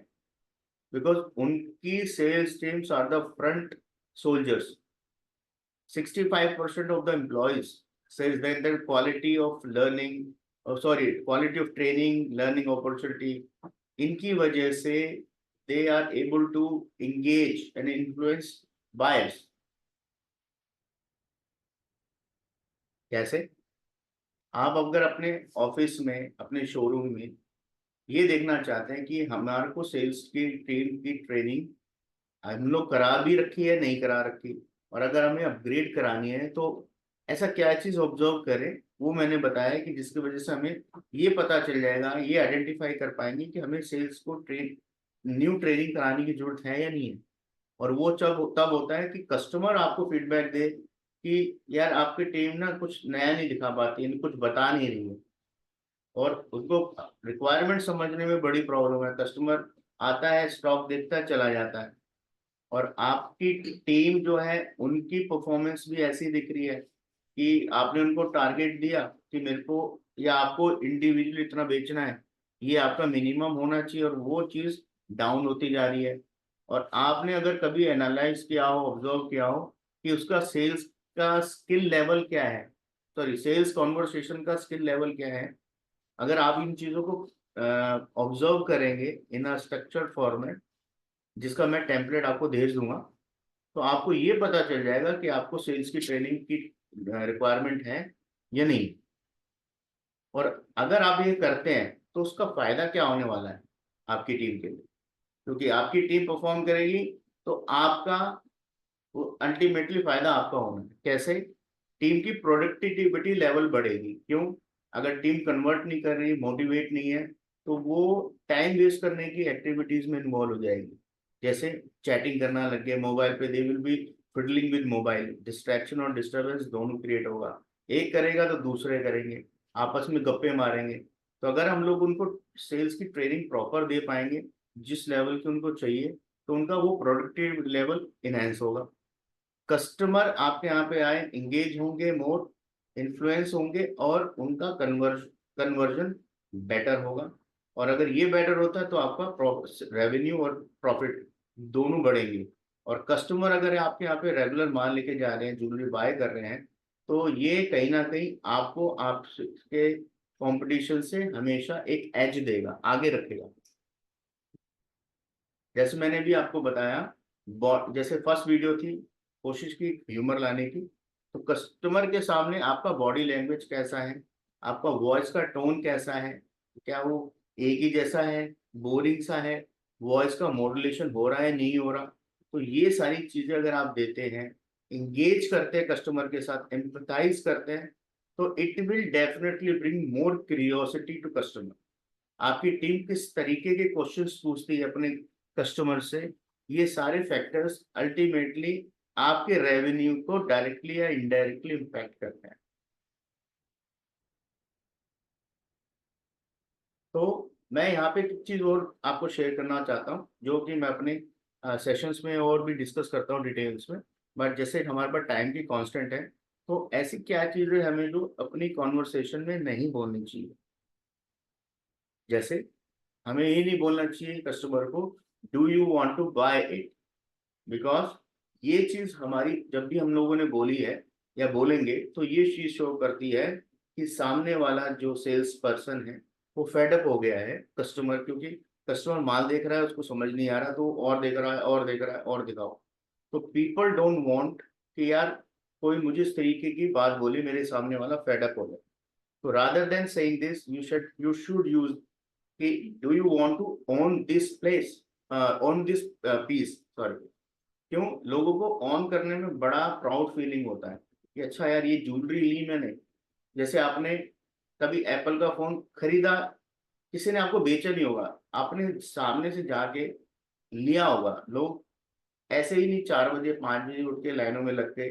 बिकॉज उनकी sales teams are the front soldiers. 65% of the employees says that the quality of learning, quality of training, learning opportunity, इनकी वजह से they are able to engage and influence buyers। कैसे? आप अगर अपने office में, अपने शोरूम में ये देखना चाहते हैं कि हमारे को सेल्स की टीम की ट्रेनिंग हम लोग करा भी रखी है नहीं करा रखी, और अगर हमें अपग्रेड करानी है तो ऐसा क्या चीज ऑब्जर्व करें, वो मैंने बताया कि जिसकी वजह से हमें ये पता चल जाएगा, ये आइडेंटिफाई कर पाएंगे कि हमें सेल्स को न्यू ट्रेनिंग कराने की जरूरत है या नहीं है। और वो तब होता है कि कस्टमर आपको फीडबैक दे कि यार आपकी टीम ना कुछ नया नहीं दिखा पाती है, कुछ बता नहीं रही है, और उसको रिक्वायरमेंट समझने में बड़ी प्रॉब्लम है। कस्टमर आता है, स्टॉक देखता है, चला जाता है, और आपकी टीम जो है उनकी परफॉर्मेंस भी ऐसी दिख रही है कि आपने उनको टारगेट दिया कि मेरे को या आपको इंडिविजुअली इतना बेचना है, ये आपका मिनिमम होना चाहिए, और वो चीज डाउन होती जा रही है। और आपने अगर कभी एनालाइज किया हो, ऑब्जर्व किया हो कि उसका सेल्स का स्किल लेवल क्या है, सॉरी सेल्स कॉन्वर्सेशन का स्किल लेवल क्या है, अगर आप इन चीजों को ऑब्जर्व करेंगे इन अ स्ट्रक्चर्ड फॉर्मेट, जिसका मैं टेम्पलेट आपको भेज दूंगा, तो आपको ये पता चल जाएगा कि आपको सेल्स की ट्रेनिंग की रिक्वायरमेंट है या नहीं। और अगर आप ये करते हैं तो उसका फायदा क्या होने वाला है आपकी टीम के लिए, क्योंकि आपकी टीम परफॉर्म करेगी तो आपका अल्टीमेटली फायदा आपका होना है। कैसे? टीम की प्रोडक्टिविटी लेवल बढ़ेगी। क्यों? अगर टीम कन्वर्ट नहीं कर रही, मोटिवेट नहीं है, तो वो टाइम वेस्ट करने की एक्टिविटीज में इन्वॉल्व हो जाएगी। जैसे चैटिंग करना लग गए मोबाइल पे, they will be fiddling with mobile, distraction और डिस्टर्बेंस दोनों क्रिएट होगा। एक करेगा तो दूसरे करेंगे, आपस में गप्पे मारेंगे। तो अगर हम लोग उनको सेल्स की ट्रेनिंग प्रॉपर दे पाएंगे जिस लेवल की उनको चाहिए, तो उनका वो प्रोडक्टिव लेवल इनहेंस होगा, कस्टमर आपके यहाँ पे आए, इंगेज होंगे, मोर इन्फ्लुएंस होंगे, और उनका कन्वर्जन बेटर होगा। और अगर ये बेटर होता है तो आपका रेवेन्यू और प्रॉफिट दोनों बढ़ेंगे। और कस्टमर अगर आपके यहाँ पे रेगुलर माल लेके जा रहे हैं, ज्वेलरी बाय कर रहे हैं, तो ये कहीं ना कहीं आपको आपके कंपटीशन से हमेशा एक एज देगा, आगे रखेगा। जैसे मैंने भी आपको बताया, जैसे फर्स्ट वीडियो थी, कोशिश की ह्यूमर लाने की, तो कस्टमर के सामने आपका बॉडी लैंग्वेज कैसा है, आपका वॉइस का टोन कैसा है, क्या वो एक ही जैसा है, बोरिंग सा है, वॉइस का मॉड्यूलेशन हो रहा है नहीं हो रहा, तो ये सारी चीजें अगर आप देते हैं, इंगेज करते हैं कस्टमर के साथ, एम्पथाइज करते हैं, तो it will definitely bring more curiosity to customer. आपकी टीम किस तरीके के क्वेश्चंस पूछती है अपने कस्टमर से, ये सारे फैक्टर्स अल्टीमेटली आपके रेवेन्यू को डायरेक्टली या इनडायरेक्टली इम्पैक्ट करते हैं। तो मैं यहाँ पे एक चीज और आपको शेयर करना चाहता हूँ, जो कि मैं अपने सेशंस में और भी डिस्कस करता हूँ डिटेल्स में, बट जैसे हमारे पास टाइम की कांस्टेंट है, तो ऐसी क्या चीजें हमें जो अपनी कॉन्वर्सेशन में नहीं बोलनी चाहिए। जैसे हमें ये नहीं बोलना चाहिए कस्टमर को do you want to buy it, because ये चीज हमारी जब भी हम लोगों ने बोली है या बोलेंगे तो ये चीज शो करती है कि सामने वाला जो सेल्स पर्सन है वो फेडअप हो गया है कस्टमर, क्योंकि कस्टमर माल देख रहा है उसको समझ नहीं आ रहा तो वो और देख रहा है और देख रहा है और दिखाओ। तो पीपल डोंट वांट कि यार कोई मुझे इस तरीके की बात बोली मेरे सामने वाला फेडअप हो गया। तो rather than saying this you should use कि do you want to own this place, own this piece, sorry. क्यों लोगों को ऑन करने में बड़ा प्राउड फीलिंग होता है कि अच्छा यार ये ज्वेलरी ली मैंने। जैसे आपने कभी एप्पल का फोन खरीदा, किसी ने आपको बेचा नहीं होगा, आपने सामने से जाके लिया होगा। लोग ऐसे ही नहीं 4 बजे 5 बजे उठ के लाइनों में लग के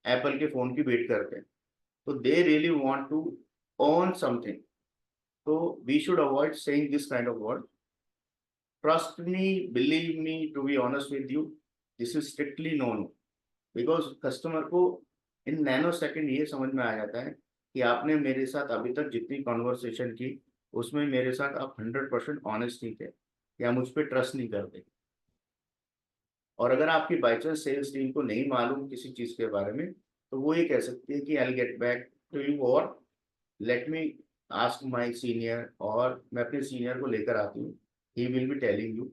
एप्पल के फोन की वेट करते हैं। तो they really want to own something. तो we should avoid saying this kind of word. Trust me, believe me, to be honest with you, this is strictly no no. Because customer को in nano second ये समझ में आ जाता है कि आपने मेरे साथ अभी तक जितनी कॉन्वर्सेशन की उसमें मेरे साथ आप 100% ऑनेस्ट नहीं थे या मुझ पर ट्रस्ट नहीं करते। और अगर आपकी बाई चांस सेल्स टीम को नहीं मालूम किसी चीज़ के बारे में तो वो ये कह सकती है कि I get back to you, और let me ask my senior, और मैं अपने सीनियर को लेकर आती हूँ, he will be telling you.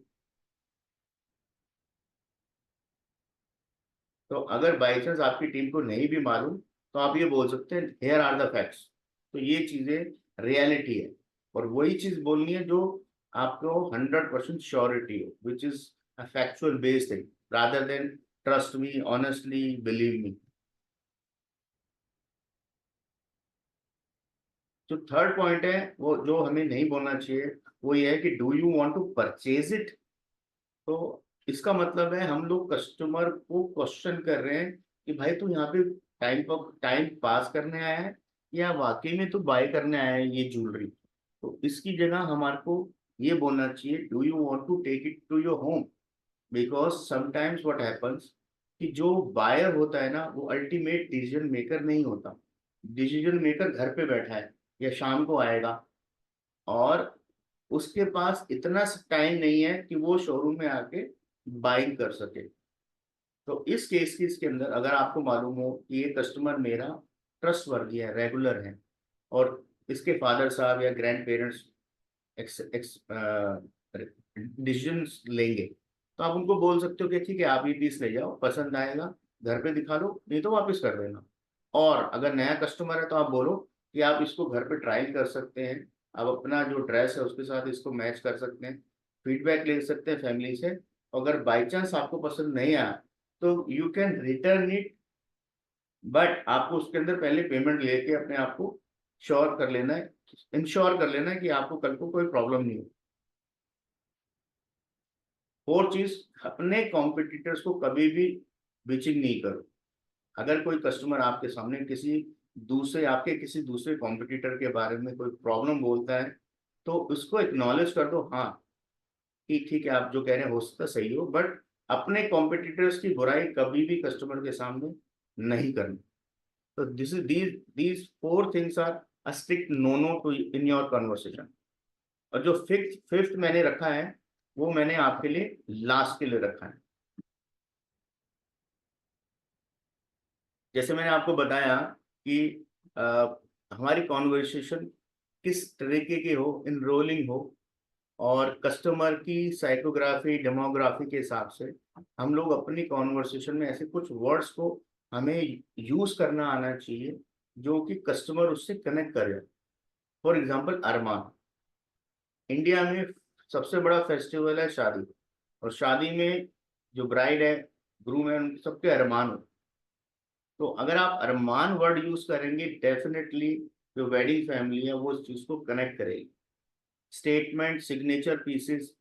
तो अगर बाई चांस आपकी टीम को नहीं भी मालूम तो आप ये बोल सकते हैं हेयर आर द फैक्ट्स। तो ये चीज़ें रियलिटी है, और वही चीज़ बोलनी है जो आपको 100% श्योरिटी हो, which is a factual based thing rather than trust me, honestly, believe me. जो थर्ड पॉइंट है वो जो हमें नहीं बोलना चाहिए वो ये है कि do you want to purchase it. तो इसका मतलब है हम लोग कस्टमर को क्वेश्चन कर रहे हैं कि भाई तू यहाँ पे टाइम पास करने आया है या वाकई में तू बाय करने आया है ये ज्वेलरी। तो इसकी जगह हमारे को ये बोलना चाहिए do you want to take it to your home. Because sometimes what happens कि जो बायर होता है ना वो अल्टीमेट डिसीजन मेकर नहीं होता। डिसीजन मेकर घर पे बैठा है या शाम को आएगा, और उसके पास इतना टाइम नहीं है कि वो शोरूम में आके बाइंग कर सके। तो इस केस की इसके अंदर अगर आपको मालूम हो कि ये कस्टमर मेरा ट्रस्टवर्दी है, रेगुलर है, और इसके फादर साहब या ग्रैंड पेरेंट्स डिसीजन लेंगे, तो आप उनको बोल सकते हो कि ठीक है आप ये पीस ले जाओ, पसंद आएगा घर पे दिखा लो, नहीं तो वापस कर देना। और अगर नया कस्टमर है तो आप बोलो कि आप इसको घर पे ट्रायल कर सकते हैं, आप अपना जो ड्रेस है उसके साथ इसको मैच कर सकते हैं, फीडबैक ले सकते हैं फैमिली से। अगर बाई चांस आपको पसंद नहीं आया तो you can return it, but आपको उसके अंदर पहले पेमेंट लेके अपने आप को श्योर कर लेना है, इंश्योर कर लेना है कि आपको कल को कोई प्रॉब्लम नहीं हो। और चीज, अपने कॉम्पिटिटर्स को कभी भी बिचिंग नहीं करो। अगर कोई कस्टमर आपके सामने किसी दूसरे कॉम्पिटिटर के बारे में कोई प्रॉब्लम बोलता है तो उसको एक्नॉलेज कर दो, हाँ कि ठीक है आप जो कह रहे हैं हो सकता सही हो, बट अपने कॉम्पिटिटर्स की बुराई कभी भी कस्टमर के सामने नहीं करनी। तो these 4 things are a strict no no to in your conversation. और जो फिफ्थ मैंने रखा है वो मैंने आपके लिए लास्ट के लिए रखा है। जैसे मैंने आपको बताया कि हमारी कॉन्वर्सेशन किस तरीके की हो, इनरोलिंग हो, और कस्टमर की साइकोग्राफी डेमोग्राफी के हिसाब से हम लोग अपनी कॉन्वर्सेशन में ऐसे कुछ वर्ड्स को हमें यूज करना आना चाहिए जो कि कस्टमर उससे कनेक्ट करे। फॉर एग्जांपल अरमान, इंडिया में सबसे बड़ा फेस्टिवल है शादी, और शादी में जो ब्राइड है ग्रूम है उनके सबके अरमान हो। तो अगर आप अरमान वर्ड यूज करेंगे डेफिनेटली जो वेडिंग फैमिली है वो उस चीज को कनेक्ट करेगी। स्टेटमेंट, सिग्नेचर पीसेस,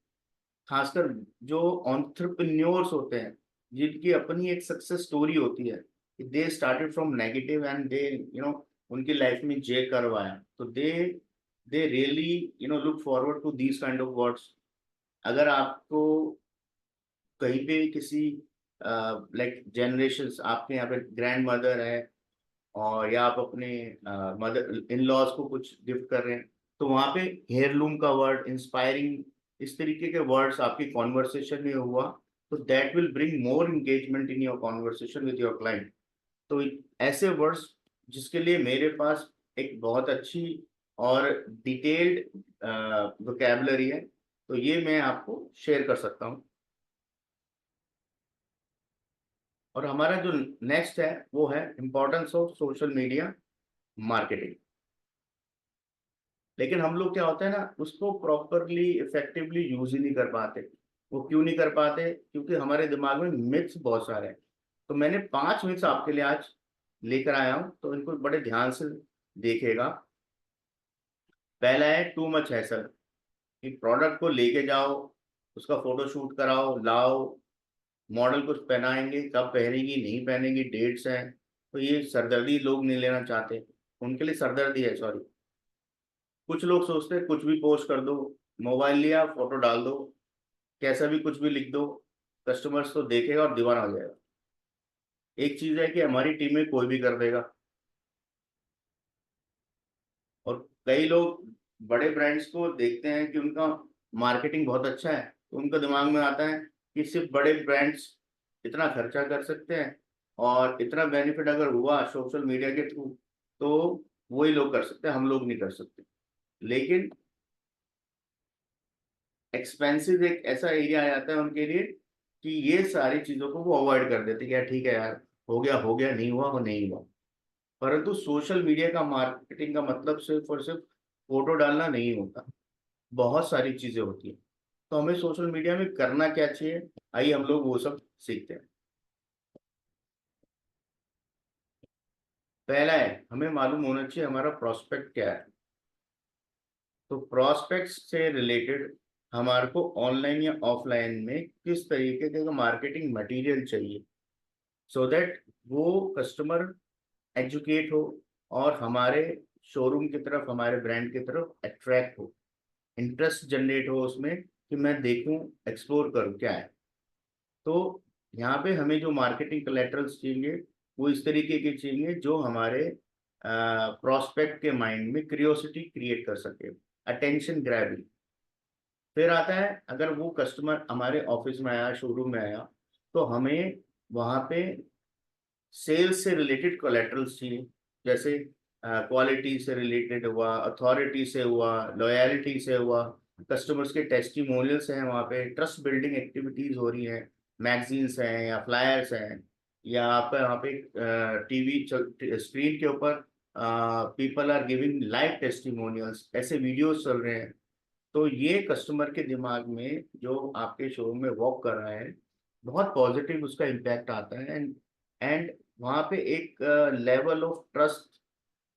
खासकर जो एंटरप्रेन्योर्स होते हैं जिनकी अपनी एक सक्सेस स्टोरी होती है, they started from negative and they उनकी लाइफ में जे कर्व आया, तो they really look forward to these kind of words. अगर आपको कहीं पे किसी लाइक जनरेशंस आपके यहाँ पे ग्रैंड मदर है और या आप अपने मदर इन लॉज को कुछ गिफ्ट कर रहे हैं तो वहाँ पे हेयरलूम का वर्ड, इंस्पायरिंग, इस तरीके के वर्ड्स आपकी कॉन्वर्सेशन में हुआ तो that will bring more engagement in your conversation with your client. तो ऐसे वर्ड्स जिसके लिए मेरे पास एक बहुत अच्छी और डिटेल्ड वोकैबुलरी है, तो ये मैं आपको शेयर कर सकता हूँ। और हमारा जो नेक्स्ट है वो है importance of social media marketing. लेकिन हम लोग क्या होता है ना, उसको प्रॉपरली इफेक्टिवली यूज ही नहीं कर पाते। वो क्यों नहीं कर पाते? क्योंकि हमारे दिमाग में मिथ्स बहुत सारे हैं। तो मैंने 5 मिथ्स आपके लिए आज लेकर आया हूं, तो इनको बड़े ध्यान से देखिएगा। पहला है टू मच हैसल, कि प्रोडक्ट को लेके जाओ, उसका फोटो शूट कराओ, लाओ, मॉडल कुछ पहनाएंगे, कब पहनेगी नहीं पहनेगी, डेट्स हैं। तो ये सरदर्दी लोग नहीं लेना चाहते, उनके लिए सरदर्दी है, सॉरी। कुछ लोग सोचते हैं कुछ भी पोस्ट कर दो, मोबाइल लिया फोटो डाल दो, कैसा भी कुछ भी लिख दो, कस्टमर्स तो देखेगा और दीवाना हो जाएगा। एक चीज है कि हमारी टीम में कोई भी कर देगा, और कई लोग बड़े ब्रांड्स को देखते हैं कि उनका मार्केटिंग बहुत अच्छा है, तो उनका दिमाग में आता है कि सिर्फ बड़े ब्रांड्स इतना खर्चा कर सकते हैं, और इतना बेनिफिट अगर हुआ सोशल मीडिया के थ्रू तो वही लोग कर सकते हैं, हम लोग नहीं कर सकते। लेकिन एक्सपेंसिव एक ऐसा एरिया आ जाता है उनके लिए कि ये सारी चीजों को वो अवॉइड कर देते हैं कि यार ठीक है यार, हो गया, नहीं हुआ वो नहीं हुआ। परंतु सोशल मीडिया का मार्केटिंग का मतलब सिर्फ और सिर्फ फोटो डालना नहीं होता, बहुत सारी चीजें होती हैं। तो हमें सोशल मीडिया में करना क्या चाहिए, आइए हम लोग वो सब सीखते हैं। पहला है, हमें मालूम होना चाहिए हमारा प्रोस्पेक्ट क्या है। तो प्रोस्पेक्ट से रिलेटेड हमारे को ऑनलाइन या ऑफलाइन में किस तरीके का मार्केटिंग मटेरियल चाहिए, सो दैट वो कस्टमर एजुकेट हो और हमारे शोरूम की तरफ, हमारे ब्रांड की तरफ अट्रैक्ट हो, इंटरेस्ट जनरेट हो उसमें कि मैं देखूं, एक्सप्लोर करूं क्या है। तो यहाँ पे हमें जो मार्केटिंग कलेटरल्स चाहिए वो इस तरीके के चाहिए जो हमारे प्रोस्पेक्ट के माइंड में क्यूरियोसिटी क्रिएट कर सके, अटेंशन ग्रैबिंग। फिर आता है, अगर वो कस्टमर हमारे ऑफिस में आया, शोरूम में आया, तो हमें वहाँ पे सेल्स से रिलेटेड कोलेटरल्स चाहिए, जैसे क्वालिटी से रिलेटेड हुआ, अथॉरिटी से हुआ, लॉयल्टी से हुआ, कस्टमर्स के टेस्टिमोनियल्स हैं, वहाँ पे ट्रस्ट बिल्डिंग एक्टिविटीज हो रही हैं, मैगजीन्स हैं या फ्लायर्स हैं, या आप वहाँ पे टीवी स्क्रीन के ऊपर people are giving live testimonials, ऐसे वीडियोस चल रहे हैं। तो ये कस्टमर के दिमाग में जो आपके शोरूम में वॉक कर रहा है, बहुत पॉजिटिव उसका इम्पैक्ट आता है। एंड वहाँ पे एक level of trust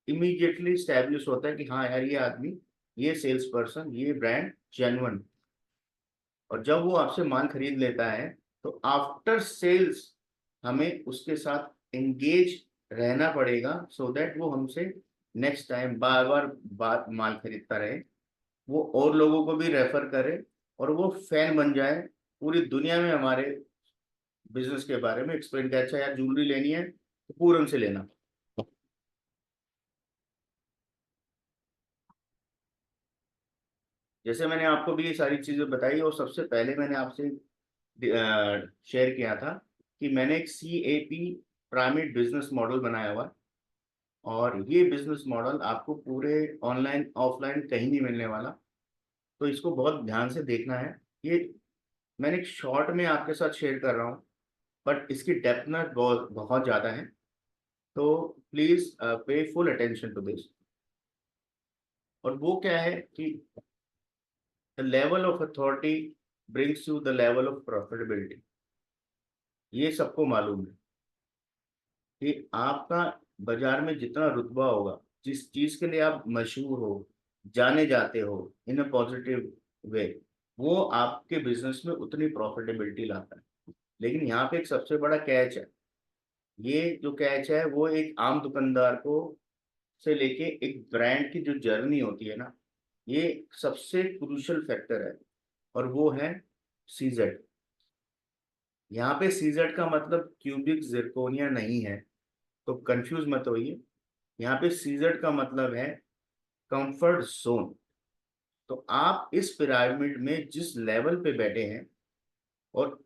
immediately establish होता है कि हाँ यार, ये आदमी, ये सेल्स पर्सन, ये ब्रांड जेन्युइन। और जब वो आपसे माल खरीद लेता है तो आफ्टर सेल्स हमें उसके साथ एंगेज रहना पड़ेगा, सो दैट वो हमसे नेक्स्ट टाइम बार बार माल खरीदता रहे, वो और लोगों को भी रेफर करे, और वो फैन बन जाए, पूरी दुनिया में हमारे बिजनेस के बारे में एक्सप्लेन किया। अच्छा यार, ज्वेलरी लेनी है तो पूरन से लेना। जैसे मैंने आपको भी ये सारी चीजें बताई, और सबसे पहले मैंने आपसे शेयर किया था कि मैंने एक CAP पिरामिड बिजनेस मॉडल बनाया हुआ है, और ये बिजनेस मॉडल आपको पूरे ऑनलाइन ऑफलाइन कहीं नहीं मिलने वाला। तो इसको बहुत ध्यान से देखना है। ये मैंने एक शॉर्ट में आपके साथ शेयर कर रहा हूँ, बट इसकी डेप्थ में बहुत बहुत ज़्यादा है, तो प्लीज़ पे फुल अटेंशन टू दिस। और वो क्या है कि the level of authority brings you the level of profitability. ये सबको मालूम है कि आपका बाजार में जितना रुतबा होगा, जिस चीज़ के लिए आप मशहूर हो, जाने जाते हो इन अ पॉजिटिव वे, वो आपके बिजनेस में उतनी प्रॉफिटेबिलिटी लाता है। लेकिन यहाँ पे एक सबसे बड़ा कैच है। ये जो कैच है वो एक आम दुकानदार को से लेके एक ब्रांड की जो जर्नी होती है ना, ये सबसे क्रूशियल फैक्टर है, और वो है सीजेड। यहाँ पे सीजेड का मतलब क्यूबिक जिरकोनिया नहीं है, तो कंफ्यूज मत होइए। यहाँ पे सीजेड का मतलब है कंफर्ट जोन। तो आप इस पिरामिड में जिस लेवल पे बैठे हैं, और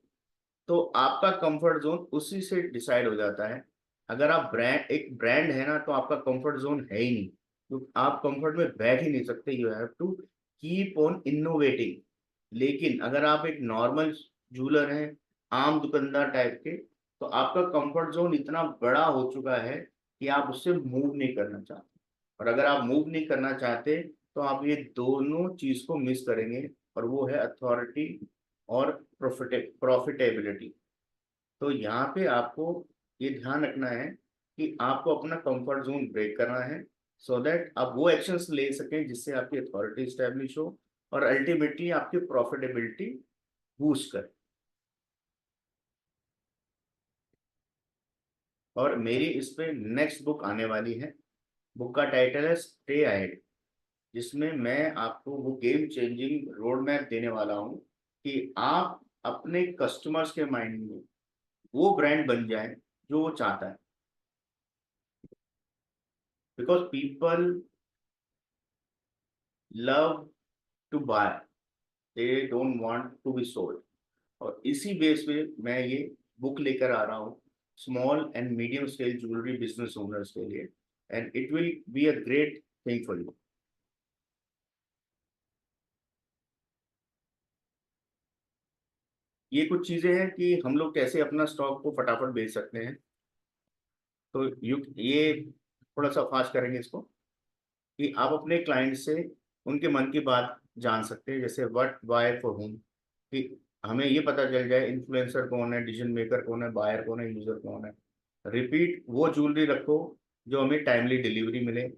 तो आपका कंफर्ट जोन उसी से डिसाइड हो जाता है। अगर आप एक ब्रांड है ना, तो आपका कंफर्ट जोन है ही नहीं, तो आप कंफर्ट में बैठ ही नहीं सकते। You have to keep on innovating. लेकिन अगर आप एक नॉर्मल जूलर हैं, आम दुकानदार टाइप के, तो आपका कंफर्ट जोन इतना बड़ा हो चुका है कि आप उससे मूव नहीं करना चाहते। और अगर आप मूव नहीं करना चाहते तो आप ये दोनों चीज को मिस करेंगे, और वो है अथॉरिटी और प्रॉफिटेबिलिटी। तो यहाँ पे आपको ये ध्यान रखना है कि आपको अपना कंफर्ट जोन ब्रेक करना है, सो दैट आप वो एक्शंस ले सकें जिससे आपकी अथॉरिटी स्टैब्लिश हो और अल्टीमेटली आपकी प्रॉफिटेबिलिटी बूस्ट करे। और मेरी इस पे नेक्स्ट बुक आने वाली है। बुक का टाइटल है स्टे अहेड, जिसमें मैं आपको वो गेम चेंजिंग रोड मैप देने वाला हूँ कि आप अपने कस्टमर्स के माइंड में वो ब्रांड बन जाए जो वो चाहता है। Because people love to buy, they don't want to be sold. और इसी बेस पे मैं ये बुक लेकर आ रहा हूँ small and medium scale jewellery business owners के लिए, and it will be a great thing for you. ये कुछ चीजें हैं कि हम लोग कैसे अपना स्टॉक को फटाफट बेच सकते हैं। तो ये थोड़ा सा फास्ट करेंगे इसको, कि आप अपने क्लाइंट से उनके मन की बात जान सकते हैं, जैसे व्हाट बाय फॉर होम, कि हमें ये पता चल जाए इन्फ्लुएंसर कौन है, डिसीजन मेकर कौन है, बायर कौन है, यूजर कौन है। रिपीट वो ज्वेलरी रखो जो हमें टाइमली डिलीवरी मिले।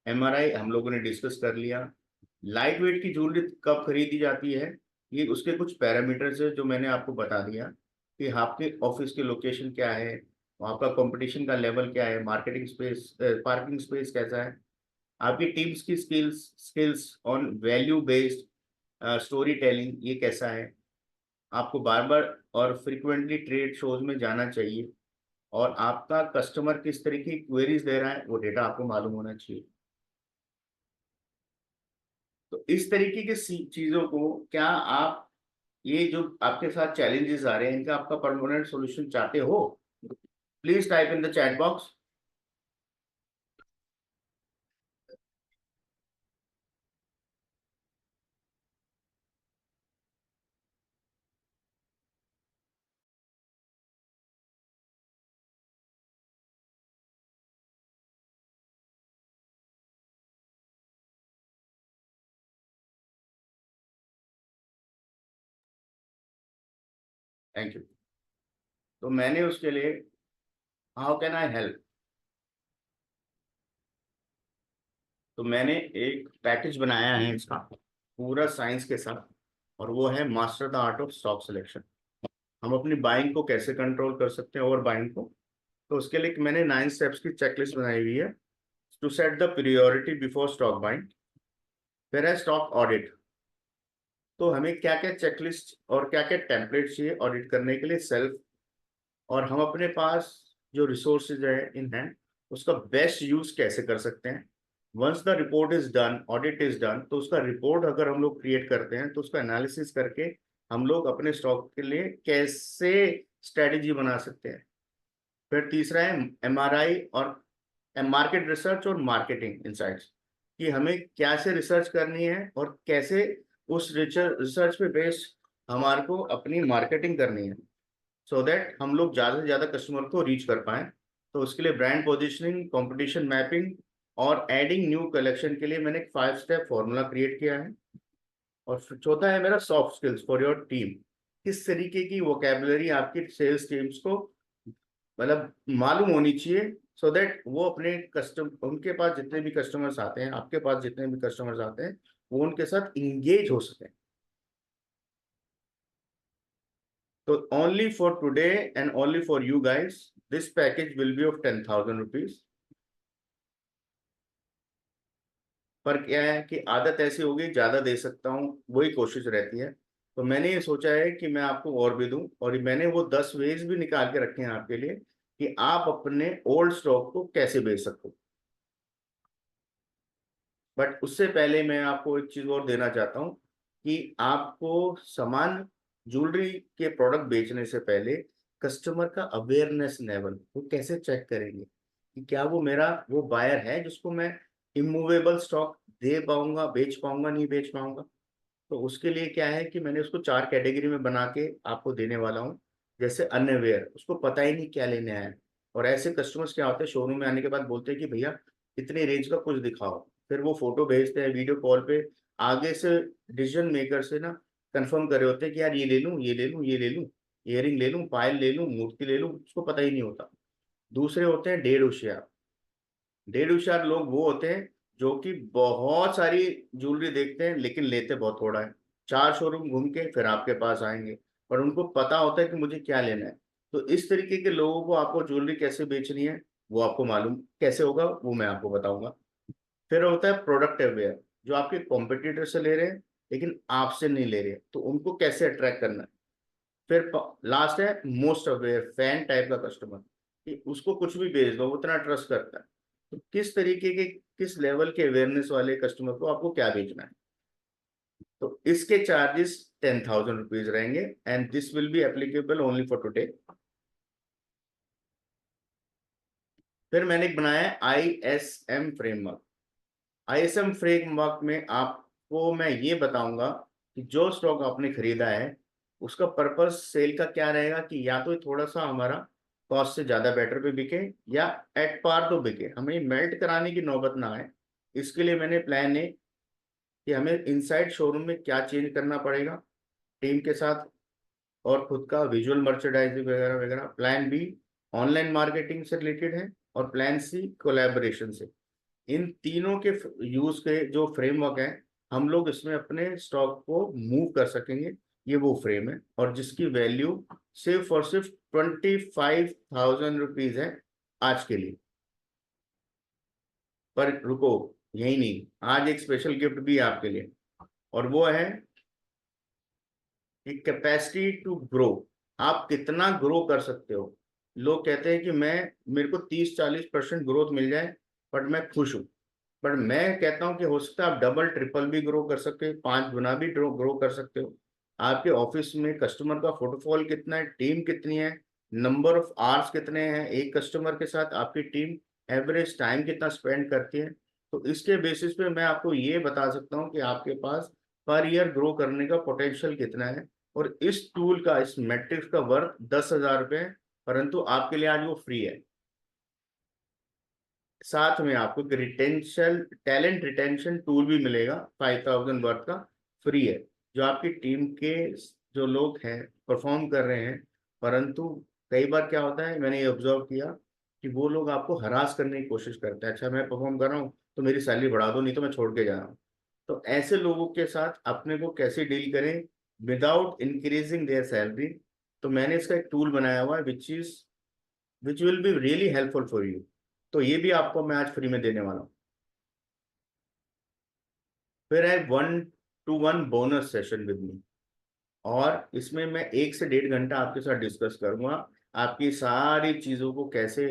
एमआरआई हम लोगों ने डिस्कस कर लिया। लाइट वेट की ज्वेलरी कब खरीदी जाती है, ये उसके कुछ पैरामीटर्स है जो मैंने आपको बता दिया, कि आपके ऑफिस की लोकेशन क्या है, आपका कंपटीशन का लेवल क्या है, मार्केटिंग स्पेस, पार्किंग स्पेस कैसा है, आपकी टीम्स की skills on value based story telling ये कैसा है। आपको बार बार और फ्रिक्वेंटली ट्रेड शोज में जाना चाहिए, और आपका कस्टमर किस तरीके की क्वेरीज दे रहा है वो डेटा आपको मालूम होना चाहिए। तो इस तरीके के चीजों को, क्या आप ये जो आपके साथ चैलेंजेस आ रहे हैं इनका आपका परमानेंट सॉल्यूशन चाहते हो? Please type in the chat box. Thank you. तो मैंने उसके लिए हाउ कैन आई हेल्प, तो मैंने एक पैकेज बनाया है इसका पूरा साइंस के साथ, और वो है master the art of stock selection. हम अपनी बाइंग को कैसे कंट्रोल कर सकते हैं, ओवर बाइंग को। तो उसके लिए मैंने 9 स्टेप्स की चेकलिस्ट बनाई हुई है। To set the priority before stock buying, फिर है स्टॉक ऑडिट। तो हमें क्या क्या चेकलिस्ट और क्या क्या टेम्पलेट चाहिए ऑडिट करने के लिए सेल्फ, और हम अपने पास जो रिसोर्सेज है इन हैंड उसका बेस्ट यूज कैसे कर सकते हैं। Once the report is done, audit is done, तो उसका रिपोर्ट अगर हम लोग क्रिएट करते हैं तो उसका एनालिसिस करके हम लोग अपने स्टॉक के लिए कैसे स्ट्रेटेजी बना सकते हैं। फिर तीसरा है एमआरआई और मार्केट रिसर्च और मार्केटिंग इंसाइट्स, कि हमें कैसे रिसर्च करनी है और कैसे उस रिसर्च पे बेस्ड हमारे को अपनी मार्केटिंग करनी है, सो दैट हम लोग ज़्यादा से ज़्यादा कस्टमर को रीच कर पाएं। तो उसके लिए ब्रांड पोजिशनिंग, कंपटीशन मैपिंग और एडिंग न्यू कलेक्शन के लिए मैंने एक 5 स्टेप फॉर्मूला क्रिएट किया है। और चौथा है मेरा soft skills for your team. किस तरीके की वोकेबलरी आपकी सेल्स टीम्स को मतलब मालूम होनी चाहिए, सो दैट वो अपने उनके पास जितने भी कस्टमर्स आते हैं, आपके पास जितने भी कस्टमर्स आते हैं, वो उनके साथ इंगेज हो सके। तो only for today and only for you guys this package will be of 10,000 rupees. पर क्या है कि आदत ऐसी होगी ज्यादा दे सकता हूँ, वही कोशिश रहती है। तो मैंने ये सोचा है कि मैं आपको और भी दूं, और मैंने वो 10 वेज भी निकाल के रखे हैं आपके लिए कि आप अपने ओल्ड स्टॉक को कैसे बेच सको। बट उससे पहले मैं आपको एक चीज और देना चाहता हूँ, कि आपको सामान ज्वेलरी के प्रोडक्ट बेचने से पहले कस्टमर का अवेयरनेस लेवल वो कैसे चेक करेंगे कि क्या वो मेरा वो बायर है जिसको मैं इमूवेबल स्टॉक दे पाऊंगा, बेच पाऊंगा, नहीं बेच पाऊंगा। तो उसके लिए क्या है कि मैंने उसको 4 कैटेगरी में बना के आपको देने वाला हूँ। जैसे अनअवेयर, उसको पता ही नहीं क्या लेने आया है। और ऐसे कस्टमर्स क्या होते हैं, शोरूम में आने के बाद बोलते हैं कि भैया इतनी रेंज का कुछ दिखाओ, फिर वो फोटो भेजते हैं वीडियो कॉल पे, आगे से डिसीजन मेकर से ना कंफर्म करे होते हैं कि यार ये ले लूँ, ये ले लूँ, ये ले लूँ, इयरिंग ले लूँ, पायल ले लूँ, मूर्ति ले लूँ, उसको पता ही नहीं होता। दूसरे होते हैं डेढ़ होशियार। डेढ़ होशियार लोग वो होते हैं जो कि बहुत सारी ज्वेलरी देखते हैं लेकिन लेते बहुत थोड़ा है। 4 शोरूम घूम के फिर आपके पास आएंगे, पर उनको पता होता है कि मुझे क्या लेना है। तो इस तरीके के लोगों को आपको ज्वेलरी कैसे बेचनी है वो आपको मालूम कैसे होगा, वो मैं आपको बताऊंगा। फिर होता है प्रोडक्ट अवेयर, जो आपके कॉम्पिटिटर से ले रहे हैं लेकिन आपसे नहीं ले रहे, तो उनको कैसे अट्रैक्ट करना है। फिर लास्ट है मोस्ट अवेयर, फैन टाइप का कस्टमर, कि उसको कुछ भी भेज दो वो इतना ट्रस्ट करता है। तो किस तरीके के, किस लेवल के अवेयरनेस वाले कस्टमर को आपको क्या बेचना है। तो इसके चार्जेस 10,000 रुपीज रहेंगे and this will be applicable only for today. फिर मैंने एक बनाया है ISM फ्रेमवर्क। ISM फ्रेमवर्क में आपको मैं ये बताऊंगा कि जो स्टॉक आपने खरीदा है उसका पर्पस सेल का क्या रहेगा, कि या तो थोड़ा सा हमारा कॉस्ट से ज्यादा बेटर पे बिके या एट पार तो बिके, हमें मेल्ट कराने की नौबत ना आए। इसके लिए मैंने प्लान है कि हमें इनसाइड शोरूम में क्या चेंज करना पड़ेगा टीम के साथ, और खुद का विजुअल मर्चेडाइजिंग वगैरह वगैरह। प्लान बी ऑनलाइन मार्केटिंग से रिलेटेड है, और प्लान सी कोलैबोरेशन से। इन तीनों के यूज के जो फ्रेमवर्क है, हम लोग इसमें अपने स्टॉक को मूव कर सकेंगे। ये वो फ्रेम है और जिसकी वैल्यू सिर्फ और सिर्फ 25,000 रुपीज है आज के लिए। पर रुको, यही नहीं, आज एक स्पेशल गिफ्ट भी है आपके लिए, और वो है कि कैपेसिटी टू ग्रो। आप कितना ग्रो कर सकते हो। लोग कहते हैं कि मैं, मेरे को 30-40% ग्रोथ मिल जाए बट मैं खुश हूँ। पर मैं कहता हूँ कि हो सकता है आप डबल ट्रिपल भी ग्रो कर सकते हो, 5 गुना भी ग्रो कर सकते हो। आपके ऑफिस में कस्टमर का फुटफॉल कितना है, टीम कितनी है, नंबर ऑफ आवर्स कितने हैं एक कस्टमर के साथ, आपकी टीम एवरेज टाइम कितना स्पेंड करती है। तो इसके बेसिस पे मैं आपको ये बता सकता हूँ कि आपके पास पर ईयर ग्रो करने का पोटेंशियल कितना है। और इस टूल का, इस मैट्रिक्स का वर्थ 10,000 रुपये है, परंतु आपके लिए आज वो फ्री है। साथ में आपको रिटेंशन, टैलेंट रिटेंशन टूल भी मिलेगा 5,000 वर्थ का, फ्री है। जो आपकी टीम के जो लोग हैं परफॉर्म कर रहे हैं, परंतु कई बार क्या होता है, मैंने ये ऑब्जर्व किया कि वो लोग आपको हरास करने की कोशिश करते हैं। अच्छा मैं परफॉर्म कर रहा हूँ तो मेरी सैलरी बढ़ा दो, नहीं तो मैं छोड़ के जा रहा हूँ। तो ऐसे लोगों के साथ अपने को कैसे डील करें विदाउट इंक्रीजिंग देयर सैलरी। तो मैंने इसका एक टूल बनाया हुआ है which will be really helpful for you. तो ये भी आपको मैं आज फ्री में देने वाला हूँ। फिर है 1-to-1 bonus session with me, और इसमें मैं 1 से 1.5 घंटा आपके साथ डिस्कस करूंगा आपकी सारी चीज़ों को कैसे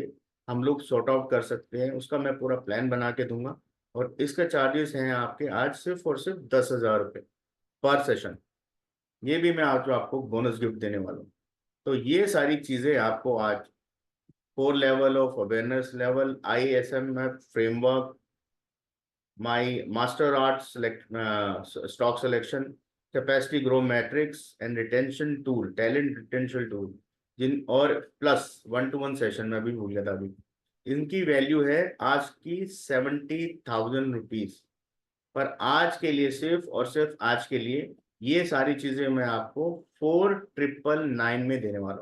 हम लोग सॉर्ट आउट कर सकते हैं, उसका मैं पूरा प्लान बना के दूंगा। और इसका चार्जेस हैं आपके आज सिर्फ और सिर्फ 10,000 रुपये पर सेशन। ये भी मैं आज आपको बोनस गिफ्ट देने वाला हूँ। तो ये सारी चीज़ें आपको आज 4 level of awareness level, ISM framework, my master art stock selection, capacity grow matrix and retention tool, talent retention tool, जिन और प्लस 1-to-1 सेशन में भी भूल गया था अभी, इनकी वैल्यू है आज की 70,000 रुपीज। पर आज के लिए, सिर्फ और सिर्फ आज के लिए, ये सारी चीजें मैं आपको 4,999 में देने वाला हूँ।